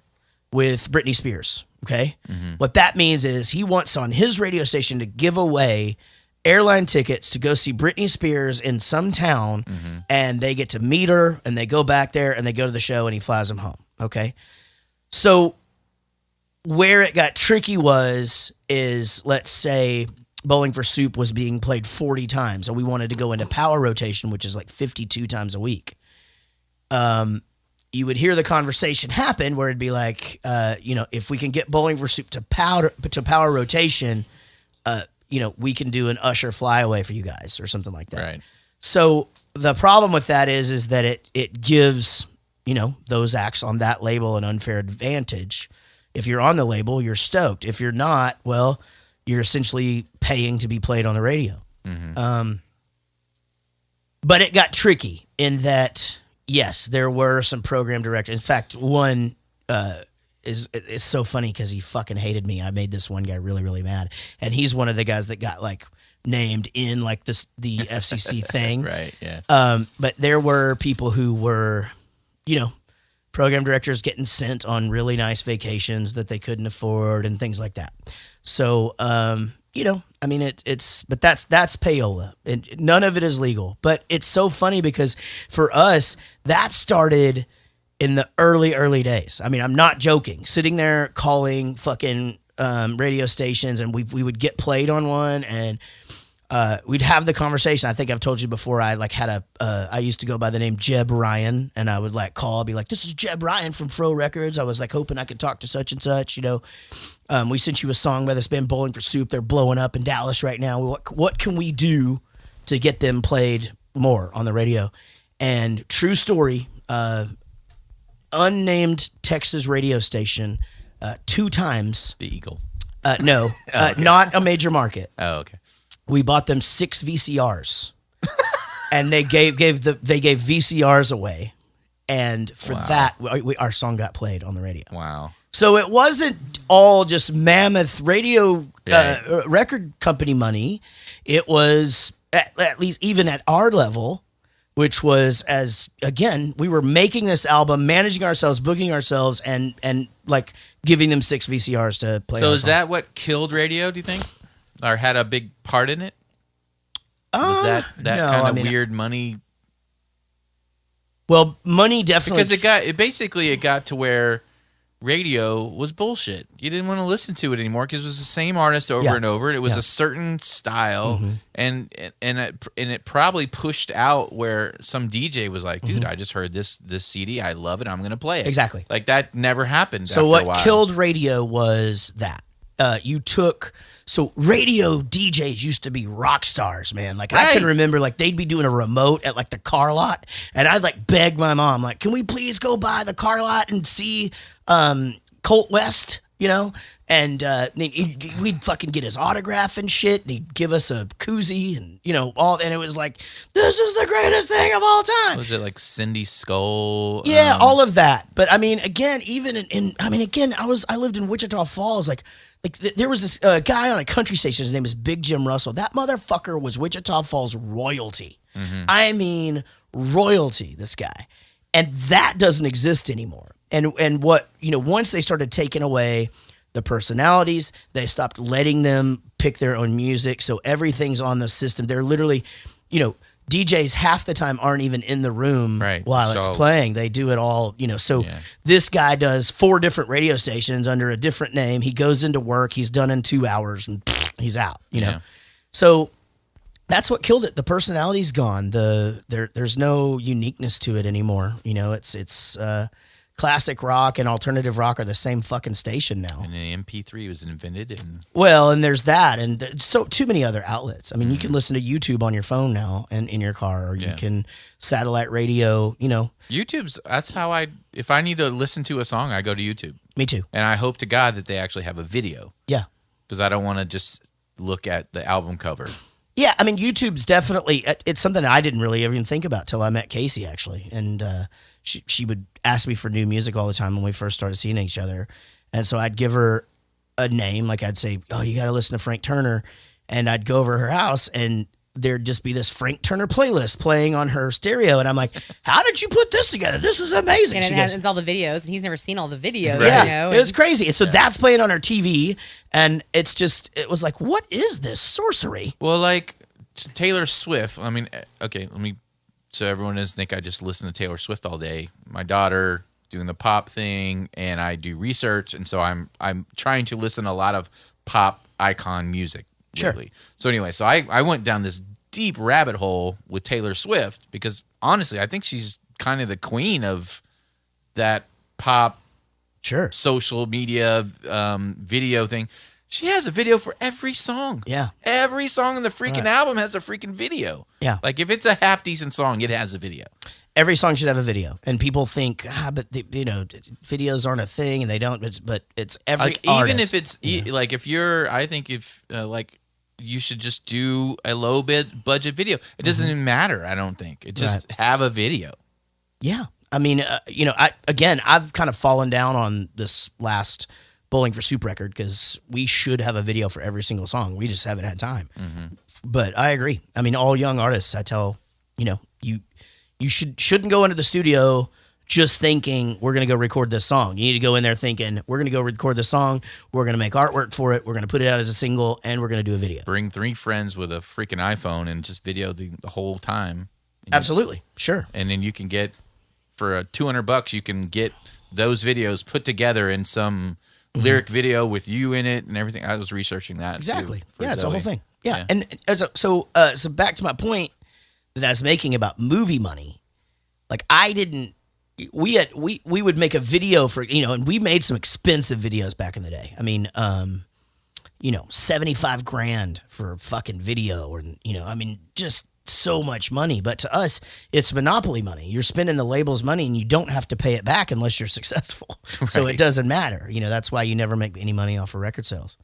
with Britney Spears, okay?
Mm-hmm.
What that means is he wants on his radio station to give away airline tickets to go see Britney Spears in some town, and they get to meet her, and they go back there, and they go to the show, and he flies them home, okay? So where it got tricky is let's say Bowling for Soup was being played 40 times, and we wanted to go into power rotation, which is like 52 times a week. You would hear the conversation happen where it'd be like, if we can get Bowling for Soup to power rotation, we can do an Usher flyaway for you guys or something like that.
Right.
So the problem with that is that it gives, those acts on that label an unfair advantage. If you're on the label, you're stoked. If you're not, well, you're essentially paying to be played on the radio.
Mm-hmm.
But it got tricky in that, yes, there were some program directors. In fact, one is so funny because he fucking hated me. I made this one guy really, really mad. And he's one of the guys that got like named in like the FCC thing.
Right, yeah.
But there were people who were, program directors getting sent on really nice vacations that they couldn't afford and things like that. So, but that's payola, and none of it is legal. But it's so funny because for us, that started in the early days. I mean, I'm not joking. Sitting there calling fucking radio stations, and we would get played on one, and we'd have the conversation. I think I've told you before. I like had I used to go by the name Jeb Ryan, and I would like call, be like, "This is Jeb Ryan from Fro Records." I was like hoping I could talk to such and such. We sent you a song by this band Bowling for Soup. They're blowing up in Dallas right now. What can we do to get them played more on the radio? And true story, unnamed Texas radio station, 2 times.
The Eagle.
No,
Oh, okay.
not a major market.
Oh, okay.
We bought them 6 VCRs. and they gave VCRs away, and for that, our song got played on the radio.
Wow.
So it wasn't all just mammoth radio record company money. It was at least even at our level, which was we were making this album, managing ourselves, booking ourselves, and like giving them 6 VCRs to play.
So is that what killed radio, do you think? Or had a big part in it? Was that
no,
kind of weird money?
Well, money definitely.
Because it got to where radio was bullshit. You didn't want to listen to it anymore because it was the same artist over and over. It was a certain style, and it probably pushed out where some DJ was like, "Dude, I just heard this CD. I love it. I'm going to play it."
Exactly.
Like that never happened.
So
after
what
a while.
killed radio was that So radio DJs used to be rock stars, man. Like I can remember, like they'd be doing a remote at like the car lot, and I'd like beg my mom, like, "Can we please go by the car lot and see Colt West?" You know, and we'd fucking get his autograph and shit, and he'd give us a koozie, and and it was like, "This is the greatest thing of all time."
Was it like Cindy Skull?
Yeah, all of that. But I mean, again, even I lived in Wichita Falls, like there was this guy on a country station. His name is Big Jim Russell. That motherfucker was Wichita Falls royalty. I mean, royalty. This guy, and that doesn't exist anymore. And what once they started taking away the personalities, they stopped letting them pick their own music. So everything's on the system. They're literally, DJs half the time aren't even in the room while it's playing. They do it all, So this guy does 4 different radio stations under a different name. He goes into work. He's done in 2 hours and he's out, know. So that's what killed it. The personality's gone. There's no uniqueness to it anymore. It's classic rock and alternative rock are the same fucking station now.
And the MP3 was invented.
And there's that, and there's so too many other outlets. I mean, you can listen to YouTube on your phone now and in your car, or you can satellite radio.
YouTube's that's how if I need to listen to a song, I go to YouTube.
Me too.
And I hope to God that they actually have a video.
Yeah. Because
I don't want to just look at the album cover.
Yeah, I mean, YouTube's definitely, it's something I didn't really even think about till I met Casey, actually. And she would ask me for new music all the time when we first started seeing each other. And so I'd give her a name, like I'd say, "Oh, you got to listen to Frank Turner." And I'd go over to her house, and there'd just be this Frank Turner playlist playing on her stereo. And I'm like, "How did you put this together? This is amazing."
And it's all the videos, and he's never seen all the videos.
Yeah, it was crazy. And so that's playing on her TV, and it was like, what is this sorcery?
Well, like Taylor Swift, I mean, okay, so everyone doesn't think I just listen to Taylor Swift all day. My daughter doing the pop thing, and I do research, and so I'm trying to listen to a lot of pop icon music lately. So anyway, so I went down this deep rabbit hole with Taylor Swift because honestly, I think she's kind of the queen of that pop social media video thing. She has a video for every song.
Yeah.
Every song in the freaking album has a freaking video.
Yeah.
Like if it's a half decent song, it has a video.
Every song should have a video. And people think, but videos aren't a thing and they don't, but it's every artist.
Even if it's like if you're, I think if like you should just do a low budget video. It doesn't even matter, I don't think. It just have a video.
Yeah. I mean, I've kind of fallen down on this last Bowling for Soup record because we should have a video for every single song. We just haven't had time. But I agree. I mean, all young artists, I tell, you shouldn't go into the studio just thinking we're going to go record this song. You need to go in there thinking we're going to go record the song. We're going to make artwork for it. We're going to put it out as a single, and we're going to do a video.
Bring 3 friends with a freaking iPhone and just video the whole time.
Absolutely. Sure.
And then you can get, for $200, you can get those videos put together in some lyric video with you in it and everything. I was researching that.
Exactly.
Yeah,
it's a whole thing. Yeah. And so back to my point that I was making about movie money. Like we would make a video for, and we made some expensive videos back in the day. I mean, $75,000 for a fucking video, or, just so much money. But to us, it's monopoly money. You're spending the label's money and you don't have to pay it back unless you're successful. So it doesn't matter. That's why you never make any money off of record sales.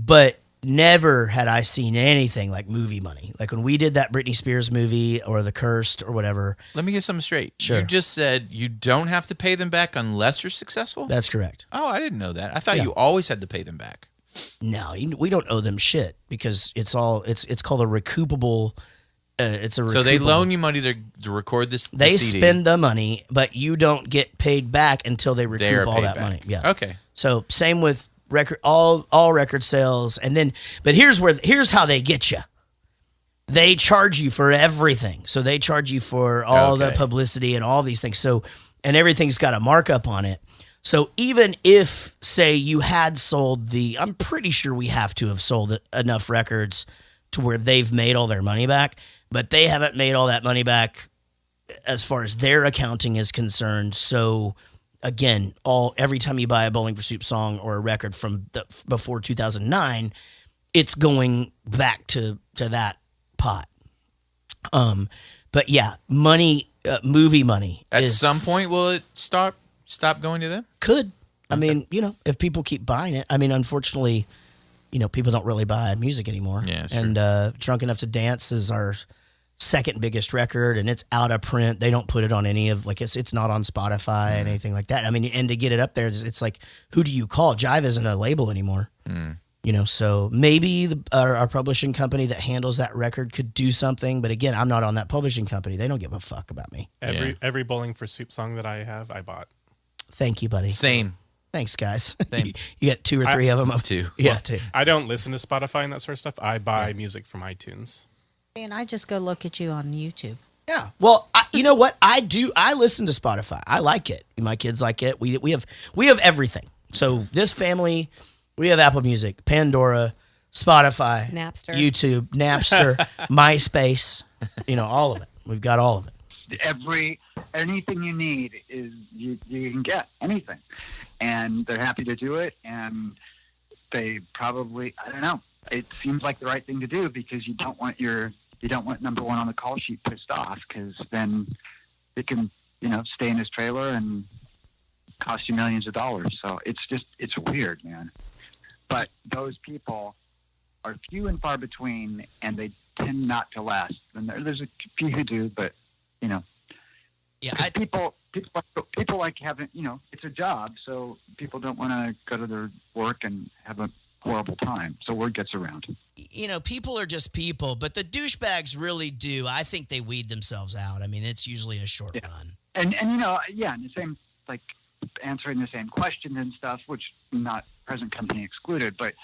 But never had I seen anything like movie money. Like when we did that Britney Spears movie or The Cursed or whatever.
Let me get something straight.
Sure.
You just said you don't have to pay them back unless you're successful?
That's correct.
Oh, I didn't know that. I thought
Yeah.
you always had to pay them back.
No, we don't owe them shit because it's called a recoupable. It's a
So they
recoupable-
loan you money to record this. the
They
CD.
spend the money, but you don't get paid back until they
They're
recoup all
paid
that
back.
money. Yeah.
Okay.
So same with all record sales, and then but here's how they get you. They charge you for everything. So they charge you for all the
Okay.
publicity and all these things. So and everything's got a markup on it. So even if say you had sold I'm pretty sure we have to have sold enough records to where they've made all their money back, but they haven't made all that money back as far as their accounting is concerned. So again, every time you buy a Bowling for Soup song or a record from before 2009, it's going back to that pot. But yeah, money, movie money.
At some point, will it stop going to them?
Could. I mean, if people keep buying it. I mean, unfortunately, people don't really buy music anymore.
Yeah, sure.
And Drunk Enough to Dance is our second biggest record, and it's out of print. They don't put it on any of it's not on Spotify and anything like that. I mean, and to get it up there, it's like, who do you call? Jive isn't a label anymore. So maybe our publishing company that handles that record could do something. But again, I'm not on that publishing company. They don't give a fuck about me.
Every Bowling for Soup song that I have, I bought.
Thank you, buddy.
Same.
Thanks, guys.
Same.
You got 2 or 3 of them?
Two.
Yeah, 2.
I don't listen to Spotify and that sort of stuff. I buy music from iTunes.
And I just go look at you on YouTube.
Yeah. Well, you know what? I do. I listen to Spotify. I like it. My kids like it. We have everything. So this family, we have Apple Music, Pandora, Spotify,
Napster.
YouTube, Napster, MySpace. All of it. We've got all of it.
Anything you need is you can get anything, and they're happy to do it. And they probably, I don't know. It seems like the right thing to do because you don't want number one on the call sheet pissed off, because then it can stay in his trailer and cost you millions of dollars. So it's weird, man. But those people are few and far between, and they tend not to last. And there's a few who do, but
Yeah.
people like having, it's a job, so people don't want to go to their work and have a horrible time. So word gets around.
People are just people, but the douchebags really do. I think they weed themselves out. I mean, it's usually a short run.
And and the same, like answering the same question and stuff, which not present company excluded, but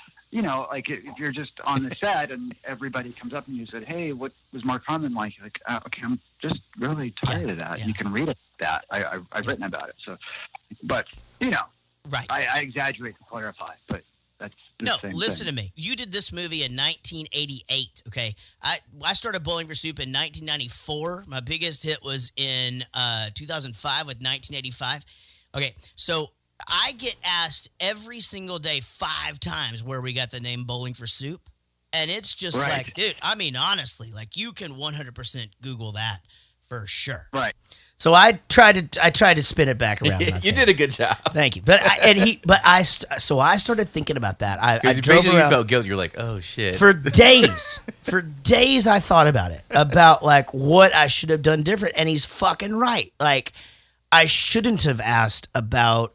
like if you're just on the set and everybody comes up and you said, "Hey, what was Mark Harmon like?" You're like, okay, I'm just really tired of that.
Yeah.
You can read it. That I've written about it. So, but
Right.
I exaggerate to clarify, but that's the
No,
same
listen
thing.
to me. You did this movie in 1988, okay? I started Bowling for Soup in 1994. My biggest hit was in 2005 with 1985. Okay, so I get asked every single day 5 times where we got the name Bowling for Soup. And it's just
Right.
like, dude, I mean, honestly, like you can 100% Google that for sure.
Right.
So I tried to spin it back around.
You did a good job.
Thank you. I started thinking about that. I drove
Basically, you
around
felt guilty. You're like, oh shit.
for days. For days, I thought about it, about like what I should have done different. And he's fucking right. Like I shouldn't have asked about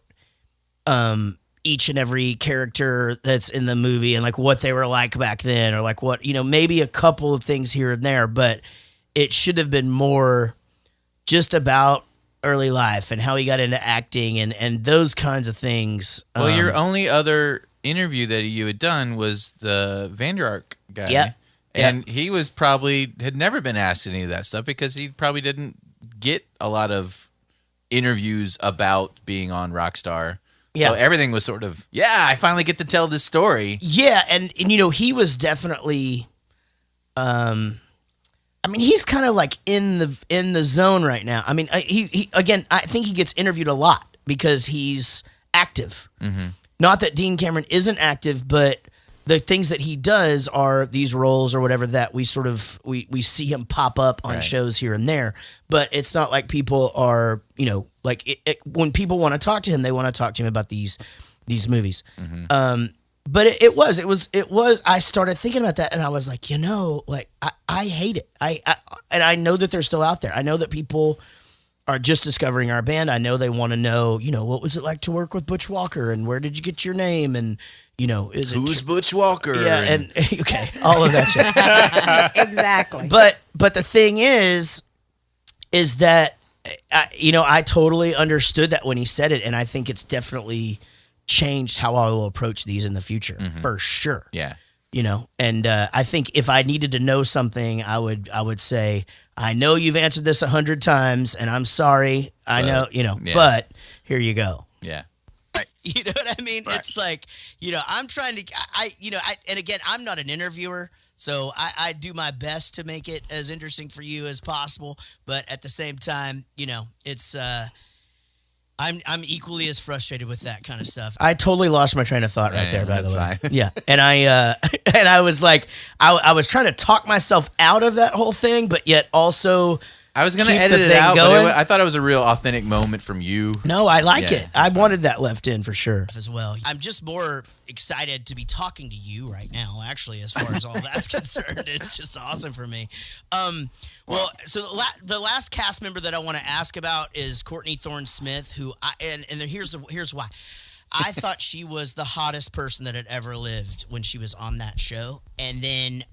each and every character that's in the movie and like what they were like back then, or like what maybe a couple of things here and there, but it should have been more just about early life and how he got into acting and those kinds of things.
Well, your only other interview that you had done was the Vander Ark guy.
Yeah.
And he was had never been asked any of that stuff because he probably didn't get a lot of interviews about being on Rockstar.
Yeah.
So everything was sort of, I finally get to tell this story.
Yeah, and he was definitely I mean, he's kind of like in the zone right now. I mean, he again, I think he gets interviewed a lot because he's active.
Mm-hmm.
Not that Dean Cameron isn't active, but the things that he does are these roles or whatever that we sort of we see him pop up on
Right.
shows here and there. But it's not like people are, like when people want to talk to him, they want to talk to him about these movies.
Mm-hmm.
But it was. I started thinking about that, and I was like, like I hate it. And I know that they're still out there. I know that people are just discovering our band. I know they want to know, what was it like to work with Butch Walker, and where did you get your name, and
Who's Butch Walker?
Yeah, and okay, all of that shit.
Exactly.
But the thing is that I totally understood that when he said it, and I think it's definitely changed how I will approach these in the future for sure.
Yeah.
And I think if I needed to know something, I would say, I know you've answered this 100 times, and I'm sorry. I know, but here you go.
Yeah.
You know what I mean?
Right.
It's like, I'm trying to, and again, I'm not an interviewer, so I do my best to make it as interesting for you as possible. But at the same time, it's, I'm equally as frustrated with that kind of stuff. I totally lost my train of thought right there, by the way.
Fine.
Yeah. And I was like, I was trying to talk myself out of that whole thing, but yet also
I was going to
keep
edit
the
it
thing
out,
going.
but I thought it was a real authentic moment from you.
No, I like
Yeah,
it. I
that's
wanted that left in for sure as well. I'm just more excited to be talking to you right now, actually, as far as all that's concerned. It's just awesome for me. Well, so the last cast member that I want to ask about is Courtney Thorne-Smith, who here's why. I thought she was the hottest person that had ever lived when she was on that show. And then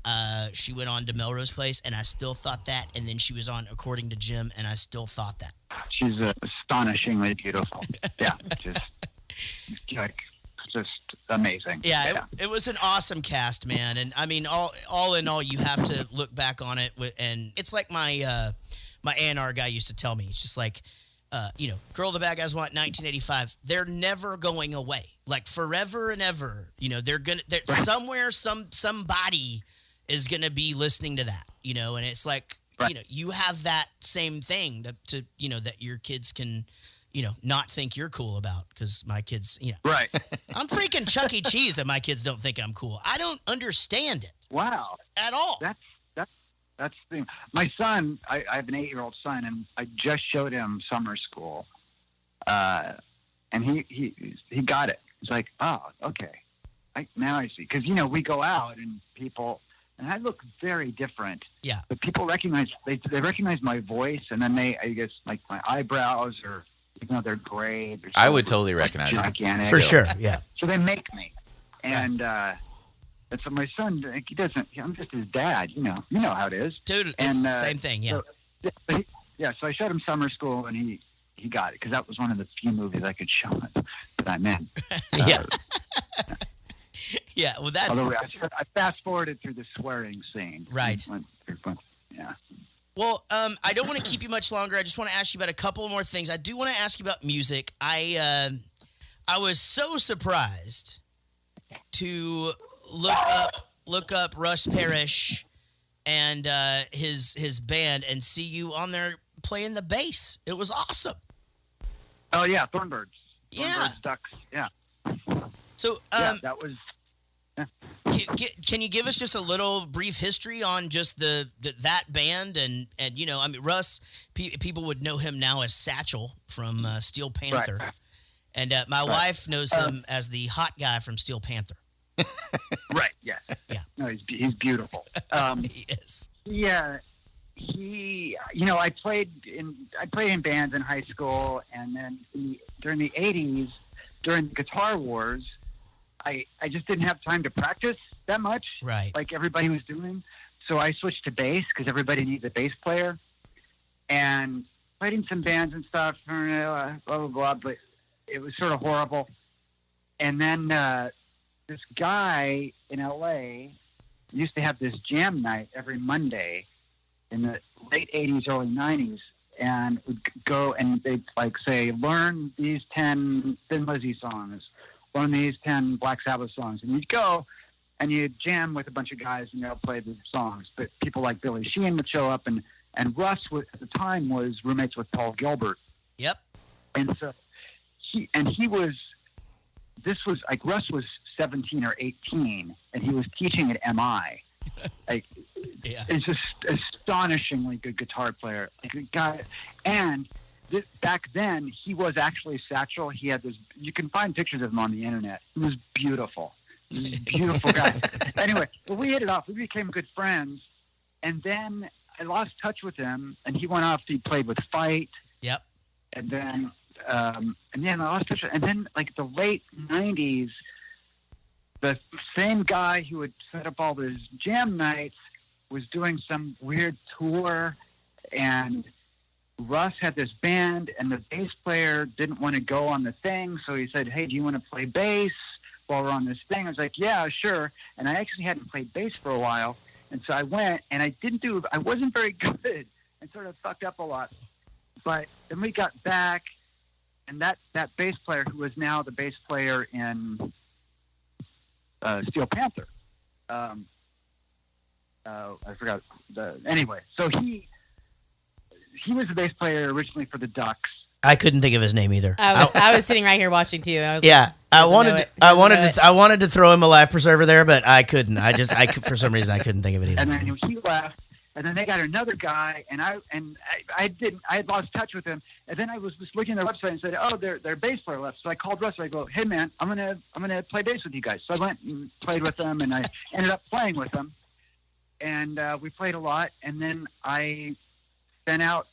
she went on to Melrose Place, and I still thought that. And then she was on According to Jim, and I still thought that.
She's astonishingly beautiful. Yeah, just amazing.
Yeah, it was an awesome cast, man. And I mean, all in all, you have to look back on it, and it's like my A&R guy used to tell me. It's just like, Girl the Bad Guys Want 1985. They're never going away, like forever and ever. Somewhere, somebody is gonna be listening to that, and it's like,
right.
You have that same thing to that your kids can, not think you're cool about, because my kids,
Right.
I'm freaking Chuck E. Cheese that my kids don't think I'm cool. I don't understand it
Wow.
at all.
That's the thing. My son, I have an 8-year-old son, and I just showed him summer school, and he got it. He's like, oh, okay, now I see. Because we go out and people, and I look very different.
Yeah.
But people recognize they recognize my voice, and then I guess like my eyebrows, or even though they're gray.
I would totally recognize it.
Gigantic.
For sure, yeah.
So they make me, and. And so my son, he doesn't. I'm just his dad. You know how it is.
Dude, it's
And,
the same thing, yeah.
So I showed him Summer School, and he got it, because that was one of the few movies I could show him that I'm in.
Yeah. Yeah, well, that's...
Although I fast-forwarded through the swearing scene.
Right.
Yeah.
Well, I don't want to keep you much longer. I just want to ask you about a couple more things. I do want to ask you about music. I was so surprised to look up Russ Parrish and his band and see you on there playing the bass. It was awesome.
Oh yeah, Thornbirds.
Yeah.
Thornbirds, Ducks. Yeah.
So
that was.
Can you give us just a little brief history on just that band and I mean, Russ, people would know him now as Satchel from Steel Panther,
Right.
And my wife knows him as the hot guy from Steel Panther.
Right. Yes.
Yeah.
No, he's beautiful.
He is.
Yeah. I played in bands in high school, and then during the 80s, during the Guitar Wars, I just didn't have time to practice that much,
Right.
like everybody was doing. So I switched to bass, because everybody needs a bass player, and played in some bands and stuff, blah, blah, blah, but it was sort of horrible. And then this guy in L.A. used to have this jam night every Monday in the late 80s, early 90s, and would go and they'd say, learn these 10 Thin Lizzy songs, learn these 10 Black Sabbath songs. And you'd go and you'd jam with a bunch of guys and they'll play the songs. But people like Billy Sheehan would show up, and Russ at the time was roommates with Paul Gilbert.
Yep.
And so Russ was 17 or 18, and he was teaching at MI.
Yeah.
It's just astonishingly good guitar player. Like a guy, and back then he was actually Satchel. He had this. You can find pictures of him on the internet. He was beautiful. Beautiful guy. Anyway, well, we hit it off. We became good friends, and then I lost touch with him, and he went off. He played with Fight.
Yep.
And then I lost touch. And then, like the late '90s, the same guy who had set up all those jam nights was doing some weird tour, and Russ had this band, and the bass player didn't want to go on the thing, so he said, "Hey, do you want to play bass while we're on this thing?" I was like, "Yeah, sure." And I actually hadn't played bass for a while, and so I went, and I wasn't very good, and sort of fucked up a lot. But then we got back, and that bass player, who is now the bass player in Steel Panther, I forgot. Anyway, so he was the bass player originally for the Ducks.
I couldn't think of his name either.
I was sitting right here watching too. And I was
yeah,
like,
I wanted to throw him a life preserver there, but I couldn't. For some reason I couldn't think of it either.
And then he left, and then they got another guy, and I had lost touch with him. And then I was just looking at their website and said, "Oh, their bass player left." So I called Russ. I go, "Hey man, I'm gonna play bass with you guys." So I went and played with them, and I ended up playing with them, and we played a lot. And then I sent out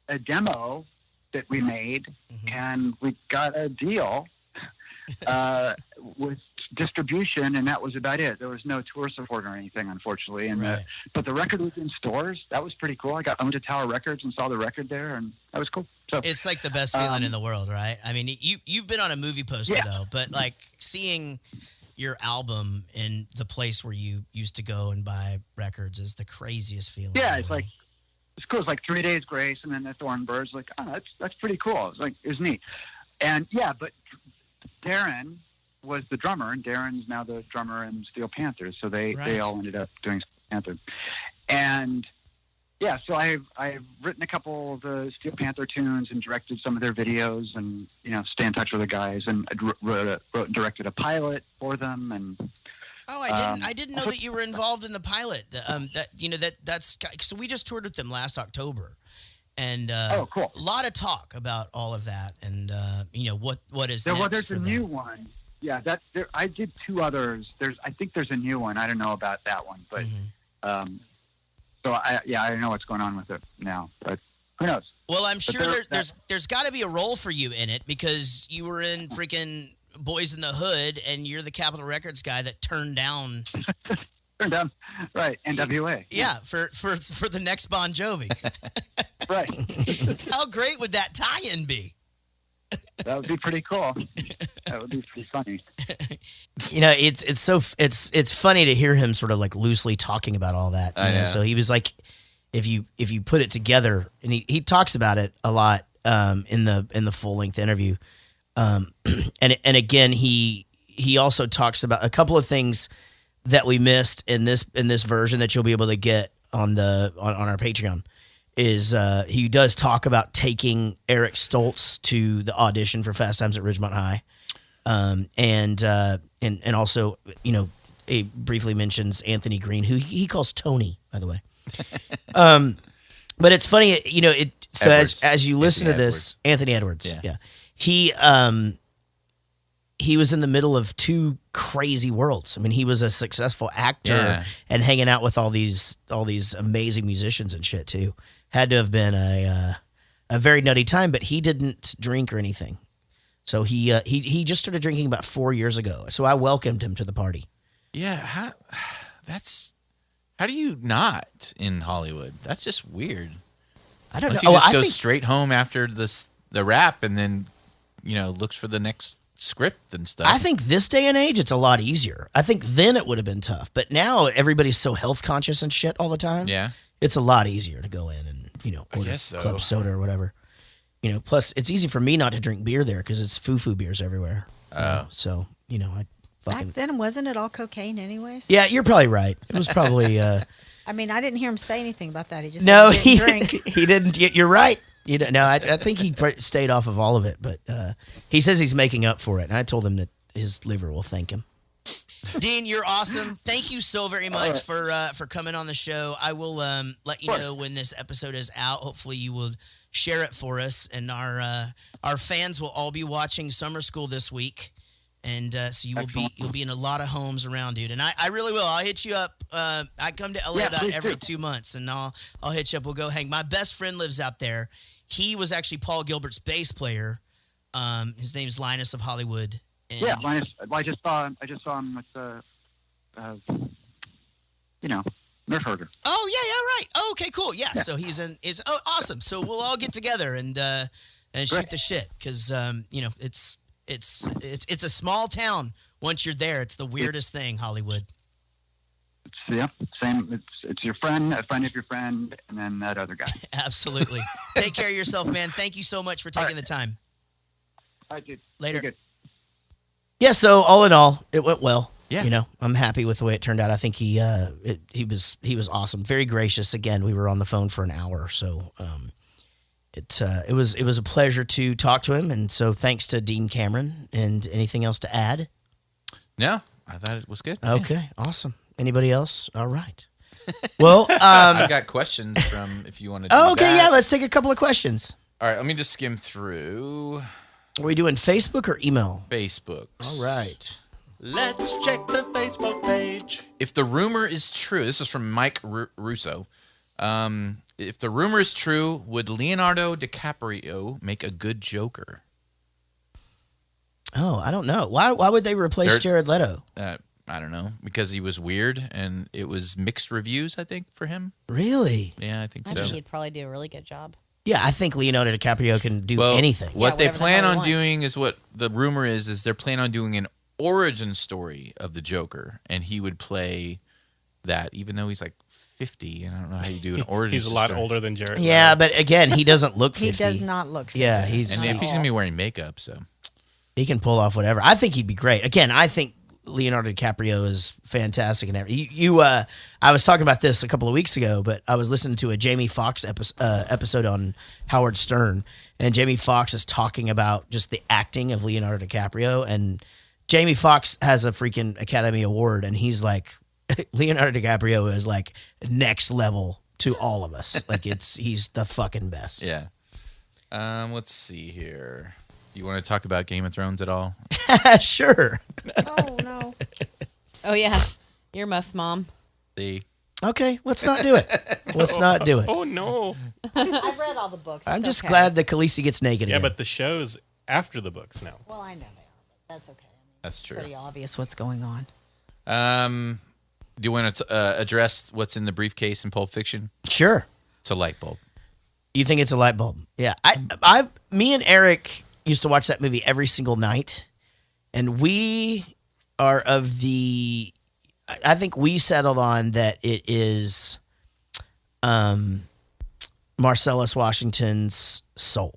a demo that we made, and we got a deal with distribution, and that was about it. There was no tour support or anything, unfortunately. And
Right.
but the record was in stores. That was pretty cool. I went to Tower Records and saw the record there, and that was cool. So
It's like the best feeling in the world, right? I mean, you've been on a movie poster
Yeah.
though, but like seeing your album in the place where you used to go and buy records is the craziest feeling.
yeah,
in
it's
the
like
world.
it's cool. It's like 3 Days Grace, and then the Thornbirds. Like, oh, that's pretty cool. It was neat. And yeah, but Darren was the drummer, and Darren's now the drummer in Steel Panther. So they
Right.
all ended up doing Steel Panther. And yeah, so I've written a couple of the Steel Panther tunes and directed some of their videos, and stay in touch with the guys, and I wrote and directed a pilot for them, and
Oh, I didn't know that you were involved in the pilot. That's so we just toured with them last October, and
Oh, cool.
a lot of talk about all of that, and what is
Well,
next
there's
for
a
them.
new one. Yeah, I did two others. I think there's a new one. I don't know about that one, but
Mm-hmm.
so I don't know what's going on with it now, but who knows?
Well, I'm
But
sure there's got to be a role for you in it because you were in freaking Boys in the Hood, and you're the Capitol Records guy that turned down.
Turned down, right? NWA.
Yeah, for the next Bon Jovi.
Right.
How great would that tie-in be?
That would be pretty cool. That would be pretty funny.
It's funny to hear him sort of like loosely talking about all that.
I know.
So he was like, if you put it together, and he talks about it a lot in the full length interview. And again, he also talks about a couple of things that we missed in this version that you'll be able to get on our Patreon. Is he does talk about taking Eric Stoltz to the audition for Fast Times at Ridgemont High, and also he briefly mentions Anthony Green, who he calls Tony, by the way. But it's funny, So as you listen to this, Anthony Edwards, yeah. He was in the middle of two crazy worlds. I mean, he was a successful actor and hanging out with all these amazing musicians and shit too. Had to have been a very nutty time, but he didn't drink or anything. So he just started drinking about 4 years ago. So I welcomed him to the party.
Yeah, how do you not in Hollywood? That's just weird.
I don't
Unless
know.
you just
I
go
think,
straight home after the rap and then looks for the next script and stuff.
I think this day and age, it's a lot easier. I think then it would have been tough, but now everybody's so health conscious and shit all the time.
Yeah.
It's a lot easier to go in and order
guess so.
club soda or whatever. Plus it's easy for me not to drink beer there because it's foo beers everywhere.
Oh.
So I fucking
Back then, wasn't it all cocaine anyways?
yeah. You're probably right. It was probably
I mean, I didn't hear him say anything about that. He just
no.
said he didn't drink.
He didn't. You're right. No, I think he stayed off of all of it, but he says he's making up for it, and I told him that his liver will thank him. Dean, you're awesome. Thank you so very much for coming on the show. I will let you know when this episode is out. Hopefully, you will share it for us, and our fans will all be watching Summer School this week. And so you'll be in a lot of homes around, dude. And I really will. I'll hit you up. I come to LA about every 2 months, and I'll hit you up. We'll go hang. My best friend lives out there. He was actually Paul Gilbert's bass player. His name's Linus of Hollywood. And
Linus. I just saw him with Nerf herder.
Oh yeah, right. Oh, okay, cool. Yeah. So he's awesome. So we'll all get together and shoot the shit because it's a small town. Once you're there, it's the weirdest thing, Hollywood.
Same. It's your friend, a friend of your friend, and then that other guy.
Absolutely. Take care of yourself, man. Thank you so much for taking the time.
All right, dude.
Later. Yeah. So all in all, it went well.
Yeah.
I'm happy with the way it turned out. I think he was awesome. Very gracious. Again, we were on the phone for an hour, so it was a pleasure to talk to him. And so thanks to Dean Cameron. And anything else to add?
No, I thought it was good.
Okay, awesome. Anybody else? All right. Well,
I've got questions from if you want to do
okay,
that.
yeah, let's take a couple of questions.
All right, let me just skim through.
Are we doing Facebook or email?
Facebook.
All right.
Let's check the Facebook page.
If the rumor is true, this is from Mike Russo. If the rumor is true, would Leonardo DiCaprio make a good Joker?
Oh, I don't know. Why would they replace Jared Leto?
I don't know. Because he was weird and it was mixed reviews, I think, for him.
Really?
Yeah, I think
I
so.
think he'd probably do a really good job.
Yeah, I think Leonardo DiCaprio can do anything.
What they
whatever the
plan
hell he
on
wants.
doing is what the rumor is they're planning on doing an origin story of the Joker, and he would play that, even though he's like 50. And I don't know how you do an origin
He's a lot
story.
older than Jared.
Yeah,
Leto.
but again, he doesn't look 50.
He does not look 50.
Yeah,
And if he's going to be wearing makeup, so.
He can pull off whatever. I think he'd be great. Again, I think Leonardo DiCaprio is fantastic and everything. I was talking about this a couple of weeks ago, but I was listening to a Jamie Foxx episode on Howard Stern, and Jamie Foxx is talking about just the acting of Leonardo DiCaprio, and Jamie Foxx has a freaking Academy Award, and he's like, Leonardo DiCaprio is like next level to all of us. Like he's the fucking best.
Yeah. Let's see here. You want to talk about Game of Thrones at all?
Sure.
Oh, no.
Oh yeah, earmuffs, Mom.
See?
Okay, let's not do it. Let's not do it.
Oh no.
I've read all the books.
I'm
It's
just
okay.
glad that Khaleesi gets naked
Yeah,
again.
but the show's after the books now.
Well, I know they are, but that's okay.
That's true.
Pretty obvious what's going on.
Do you want to address what's in the briefcase in Pulp Fiction?
Sure.
It's a light bulb.
You think it's a light bulb? Yeah. Me and Eric used to watch that movie every single night, and we are of the. I think we settled on that it is, Marcellus Washington's soul.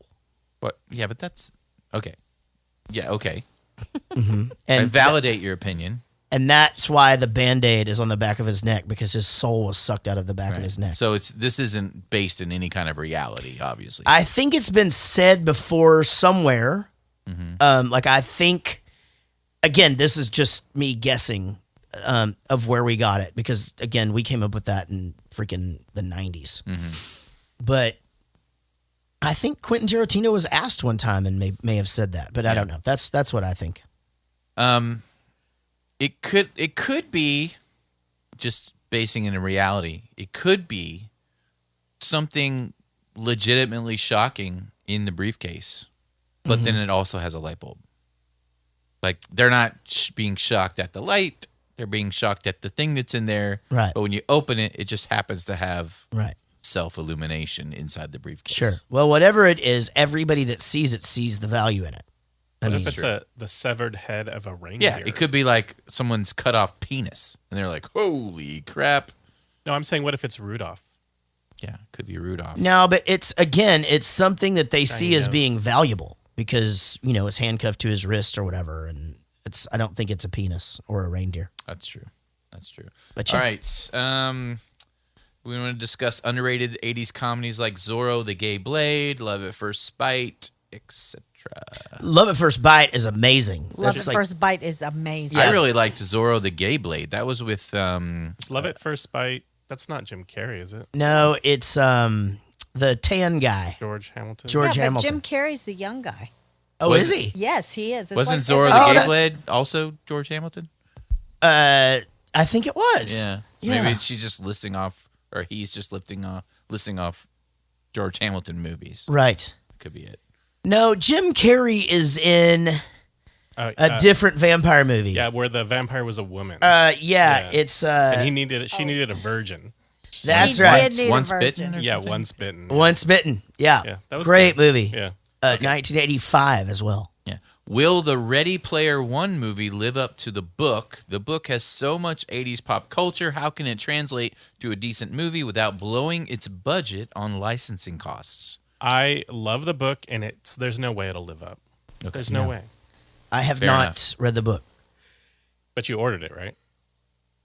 What? Yeah, but that's okay. Yeah, okay.
And
I validate your opinion.
And that's why the Band-Aid is on the back of his neck, because his soul was sucked out of the back of his neck.
So this isn't based in any kind of reality, obviously.
I think it's been said before somewhere. Like I think, again, this is just me guessing of where we got it, because again, we came up with that in freaking the 90s. But I think Quentin Tarantino was asked one time and may have said that, but I don't know. That's what I think.
It could be just basing in a reality. It could be something legitimately shocking in the briefcase, but then it also has a light bulb. Like they're not being shocked at the light; they're being shocked at the thing that's in there.
Right.
But when you open it, it just happens to have
Right.
self-illumination inside the briefcase.
Sure. Well, whatever it is, everybody that sees it sees the value in it.
What if it's the severed head of a reindeer?
Yeah, it could be like someone's cut off penis, and they're like, "Holy crap!"
No, I'm saying, what if it's Rudolph?
Yeah, it could be Rudolph.
No, but it's something that they see as
nose.
being valuable because, it's handcuffed to his wrist or whatever. And I don't think it's a penis or a reindeer.
That's true. That's true.
But
All
yeah.
right. We want to discuss underrated 80s comedies like Zorro, The Gay Blade, Love at First Spite, etc.
Love at First Bite is amazing.
Love
That's
at First Bite is amazing.
I really liked Zorro, The Gay Blade. That was with...
It's Love at First Bite. That's not Jim Carrey, is it?
No, it's the tan guy.
George Hamilton.
George
yeah, but
Hamilton.
Jim Carrey's the young guy.
Oh, is he?
Yes, he is. It's
Wasn't
like
Zora
every-
the Gay Blade also George Hamilton?
I think it was.
Yeah. Maybe she's just listing off, or he's just listing off George Hamilton movies.
Right.
Could be it.
No, Jim Carrey is in a different vampire movie.
Yeah, where the vampire was a woman.
It's
and she needed a virgin.
That's
He
right.
did need
Once
a virgin.
bitten.
Yeah, once bitten.
Once Bitten. Yeah.
Yeah, that was
great
good.
movie.
Yeah.
1985 as well.
Yeah. Will the Ready Player One movie live up to the book? The book has so much 80s pop culture. How can it translate to a decent movie without blowing its budget on licensing costs?
I love the book, and there's no way it'll live up. There's no way.
I have
Fair
not
enough.
read the book.
But you ordered it, right?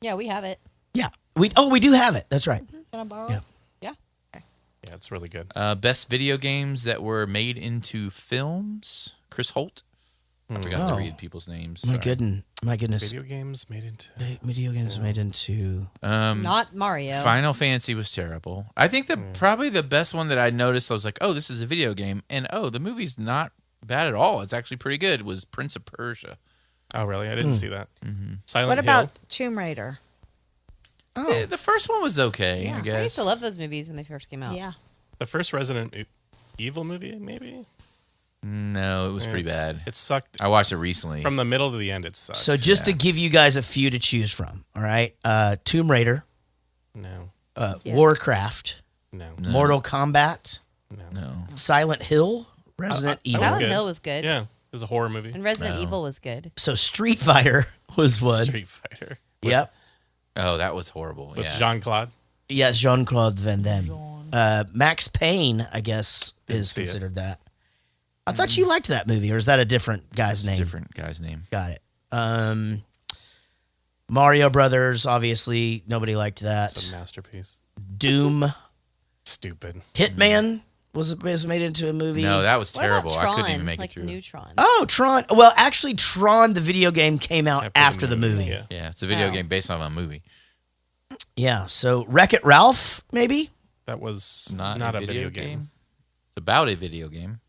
Yeah, we have it.
Yeah. We do have it. That's right.
Can I borrow
Yeah.
it?
Yeah.
Yeah, it's really good.
Best video games that were made into films. Chris Holt. I forgot to
Oh.
read people's names.
My
Sorry.
goodness.
Video games made into.
Video games made into.
Not Mario.
Final Fantasy was terrible. I think probably the best one that I noticed, I was like, oh, this is a video game. And oh, the movie's not bad at all. It's actually pretty good. Was Prince of Persia.
Oh, really? I didn't see that. Silent
What
Hill.
about Tomb Raider?
Oh. The first one was okay, I guess.
I used to love those movies when they first came out.
Yeah.
The first Resident Evil movie, maybe?
No, it was pretty bad.
It sucked.
I watched it recently.
From the middle to the end, it sucked.
So just to give you guys a few to choose from, all right? Tomb Raider,
No.
Yes.
Warcraft,
No.
Mortal Kombat,
No.
Silent Hill, Resident
that
Evil.
was
Silent
good.
Hill was good.
Yeah. It was a horror movie.
And Resident
No.
Evil was good.
So Street Fighter was one.
Street Fighter.
Yep.
Oh, that was horrible.
With
yeah.
Jean-Claude.
Yes, Jean-Claude Van Damme. Max Payne, I guess, is
see it.
considered that. I thought you liked that movie, or is that a different guy's
It's a
name?
different guy's name.
Got it. Mario Brothers, obviously, nobody liked that.
It's a masterpiece.
Doom.
Stupid.
Hitman was made into a movie.
No, that was
What
terrible.
about Tron?
I couldn't even make
like
it through.
New Tron.
Oh, Tron. Well, actually, Tron, the video game, came out after the movie.
Yeah.
Yeah, it's a video
Oh.
game based on a movie.
Yeah, so Wreck-It Ralph, maybe?
That was
Not,
not
a
a video game.
It's about a video game.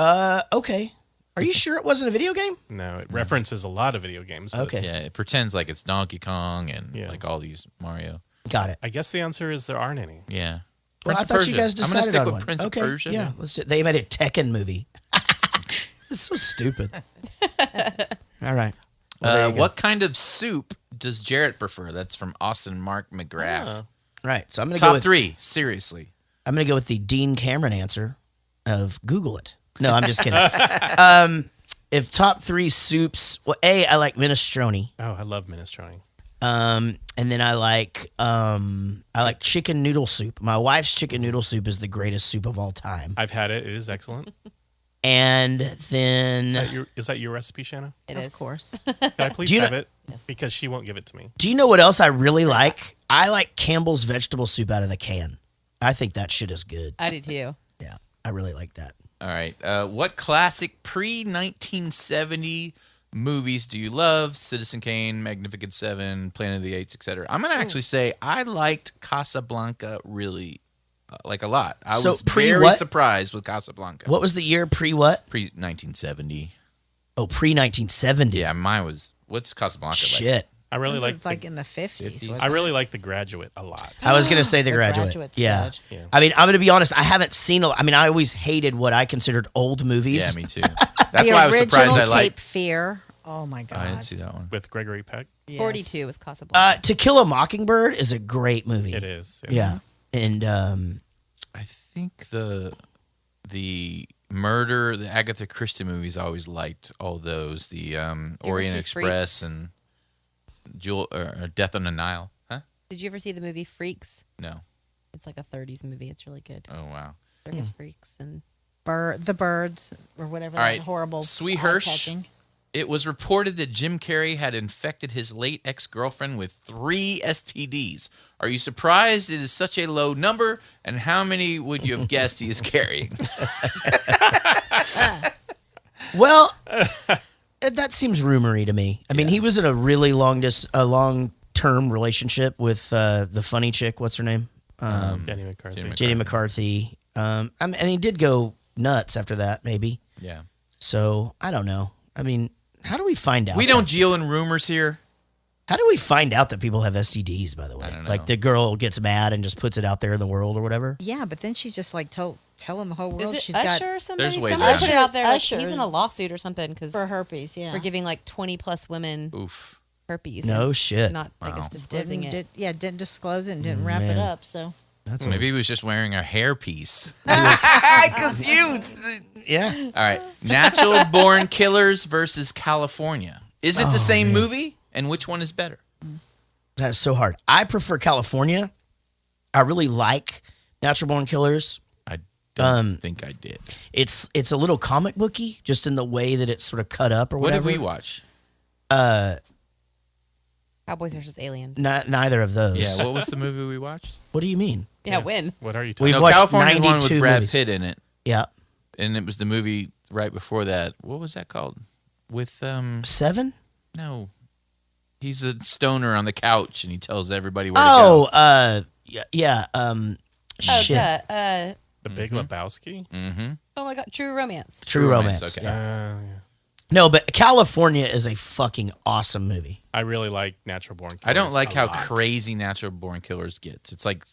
Okay. Are you sure it wasn't a video game?
No, it references a lot of video games. But
Okay.
it's-
Yeah, it pretends like it's Donkey Kong and
Yeah.
like all these Mario.
Got it.
I guess the answer is there aren't any.
Yeah.
Well,
Prince
I
of
thought you
Persia.
guys
I'm gonna
decided
stick
on
with
one.
Prince
Okay,
of Persia.
yeah. They made a Tekken movie. It's so stupid. All right. Well, there you go.
What kind of soup does Jaret prefer? That's from Austin Mark McGrath.
Oh.
Right. So I'm going to go
Top
with
3, seriously.
I'm going to go with the Dean Cameron answer of Google it. No, I'm just kidding. If top 3 soups, well, I like minestrone.
Oh, I love minestrone.
And then I like chicken noodle soup. My wife's chicken noodle soup is the greatest soup of all time.
I've had it. It is excellent.
And then
Is that your recipe, Shanna?
It
Of
is.
course.
Can I please
Do you
have
know-
it? Because she won't give it to me.
do you know what else I really like? I like Campbell's vegetable soup out of the can. I think that shit is good.
I do too.
Yeah, I really like that.
All right. What classic pre-1970 movies do you love? Citizen Kane, Magnificent Seven, Planet of the Apes, etc. I'm going to actually say I liked Casablanca really like a lot. I
So
was
pre
very
what?
surprised with Casablanca.
What was the year pre what?
Pre-1970.
Oh, pre 1970.
Yeah, mine was. What's Casablanca like?
Shit.
I really
Was
like.
it like in the 50s.
50s?
wasn't
I
it?
really like The Graduate a lot.
I was gonna say The
The
Graduate.
Graduate's
Yeah.
good.
Yeah.
I mean, I'm gonna be honest. I haven't seen. I always hated what I considered old movies.
Yeah, me too. That's
The
why I was surprised
original
I
Cape
liked.
Fear. Oh my God.
I didn't see that one.
With Gregory Peck.
Yes.
42 was Casablanca.
To Kill a Mockingbird is a great movie.
It is.
Yeah, and
I think the murder, the Agatha Christie movies, I always liked all those. The Orient
see
Express
Freaks?
and Death on the Nile. Huh?
Did you ever see the movie Freaks?
No.
It's like a 30s movie. It's really good.
Oh wow.
Circus freaks and
The Birds or whatever
All
that
right.
horrible.
Sweet Hirsch.
eye-catching.
It was reported that Jim Carrey had infected his late ex-girlfriend with 3 STDs. Are you surprised it is such a low number? And how many would you have guessed he is carrying?
well, that seems rumory to me. I mean, he was in a really long-term relationship with the funny chick. What's her name?
Jenny McCarthy.
Jenny
Jenny McCarthy. And he did go nuts after that. Maybe.
Yeah.
So I don't know. I mean, how do we find out?
We don't deal in rumors here.
How do we find out that people have STDs, by the way?
I don't know.
Like the girl gets mad and just puts it out there in the world or whatever?
Yeah, but then she's just like telling the whole world
Is it
she's
Usher
got
or somebody?
There's ways
Somebody
around
put
it.
it out there. Like,
Usher.
he's in a lawsuit or something because
for herpes. Yeah,
we're giving like 20 plus women
Oof.
herpes.
No
and
shit.
Not, I guess,
Wow.
disclosing it.
didn't disclose it and didn't wrap
Man.
it up. So
That's
Maybe he was just wearing a hairpiece.
because you. Yeah.
All right. Natural Born Killers versus California. Is it the same movie? And which one is better?
That's so hard. I prefer California. I really like Natural Born Killers.
I don't think I did.
It's a little comic booky, just in the way that it's sort of cut up or
What
whatever.
did we watch?
Cowboys versus aliens.
Neither of those.
Yeah, what was the movie we watched?
What do you mean?
Yeah, when?
What are you talking
We've
No,
watched
California one
92
with Brad
movies.
Pitt in it.
Yeah.
And it was the movie right before that. What was that called? With
7?
no. He's a stoner on the couch and he tells everybody where to go.
Oh, yeah.
Oh,
Shit.
The Big Lebowski?
Mm-hmm.
oh my God, True Romance.
True Romance.
Okay.
Yeah.
Yeah.
No, but California is a fucking awesome movie.
I really like Natural Born Killers.
I don't like
a
how
lot.
crazy Natural Born Killers gets. It's like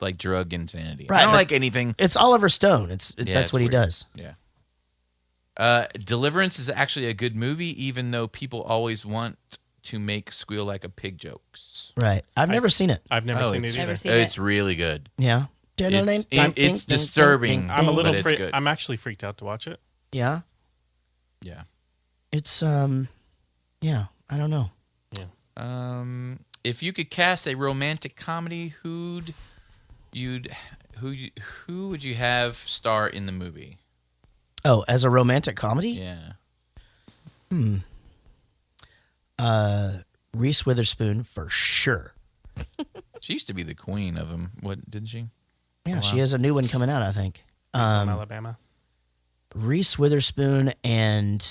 like drug insanity.
Right,
I don't
but-
like anything.
It's Oliver Stone.
Yeah,
That's
it's
what he
weird.
does.
Yeah. Deliverance is actually a good movie, even though people always want to make squeal like a pig jokes.
Right. I've never seen it.
I've never seen it
it's,
either.
Never seen
it's really good.
Yeah.
It's disturbing.
I'm a little
but it's
freaked.
good.
I'm actually freaked out to watch it.
Yeah.
Yeah.
It's yeah, I don't know.
If you could cast a romantic comedy, who would you have star in the movie?
Oh, as a romantic comedy?
Yeah.
Reese Witherspoon for sure.
She used to be the queen of them. What didn't she?
Yeah,
wow.
she has a new one coming out, I think.
From Alabama.
Reese Witherspoon and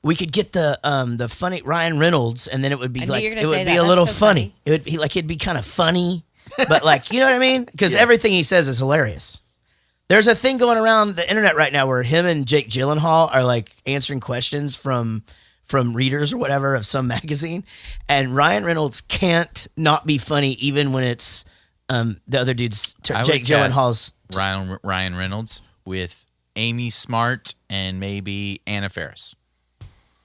we could get the funny Ryan Reynolds, and then it would be
I knew
like
you were
it
gonna
would
say
be
that.
a
That's
little
so
funny.
funny.
It would be like it'd be kind of funny, but like you know what I mean? Because everything he says is hilarious. There's a thing going around the internet right now where him and Jake Gyllenhaal are like answering questions from readers or whatever of some magazine, and Ryan Reynolds can't not be funny even when it's the other dude's
I would
Jake
cast
Gyllenhaal's.
Ryan Reynolds with Amy Smart and maybe Anna Faris.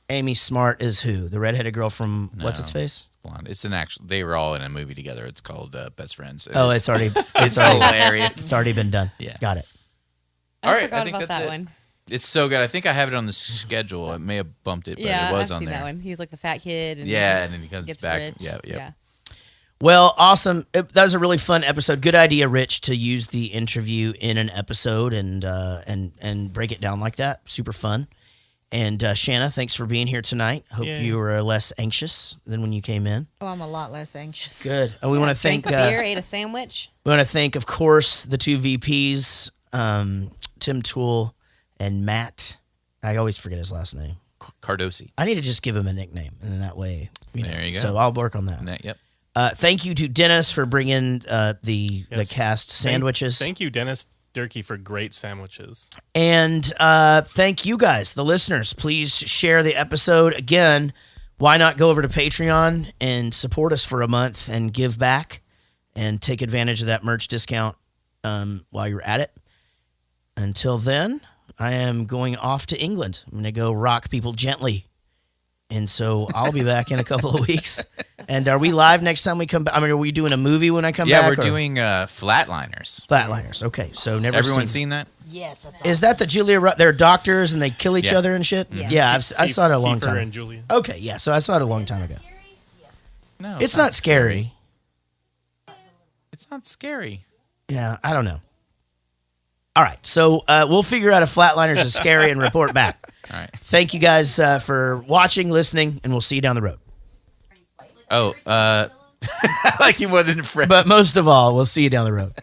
Amy Smart is who? The redheaded girl from What's Its Face?
Blonde. It's an actual. They were all in a movie together. It's called Best Friends.
Oh, it's already
it's hilarious.
it's already been done.
Yeah.
Got it.
All right,
forgot
I think
about
that's
that
it.
one.
It's so good. I think I have it on the schedule. I may have bumped it, but
Yeah,
it was
I've
on
seen
there.
that one. He's like the fat kid. And
Yeah, and then he comes
gets
back.
rich.
Yeah.
Well, awesome. That was a really fun episode. Good idea, Rich, to use the interview in an episode and break it down like that. Super fun. And Shanna, thanks for being here tonight. Hope
Yeah.
you were less anxious than when you came in.
oh, I'm a lot less anxious.
Good. And we want to thank
Drank a beer, ate a sandwich.
of course, the two VPs, Tim Toole and Matt. I always forget his last name.
Cardosi.
I need to just give him a nickname, and then that way,
There you go.
So I'll work on that.
Yep.
Thank you to Dennis for bringing the
Yes.
cast sandwiches.
Thank you, Dennis Durkee, for great sandwiches.
And thank you guys, the listeners. Please share the episode. Again, why not go over to Patreon and support us for a month and give back and take advantage of that merch discount while you're at it. Until then, I am going off to England. I'm going to go rock people gently. And so I'll be back in a couple of weeks. And are we live next time we come back? I mean, are we doing a movie when I come back?
Yeah, we're
or-
doing Flatliners.
Flatliners. Okay, so never
Everyone
seen
seen that?
Yes, that's
Is that the they're doctors and they kill each
Yeah.
other and shit?
Yeah.
Yeah, I saw it a long
Kiefer
time.
and Julia.
Okay, yeah, so I saw it a long time ago.
No,
It's not scary.
It's not scary.
Yeah, I don't know. All right, so we'll figure out if Flatliners is scary and report back.
All right.
Thank you guys for watching, listening, and we'll see you down the road.
Oh, like he wasn't afraid.
But most of all, we'll see you down the road.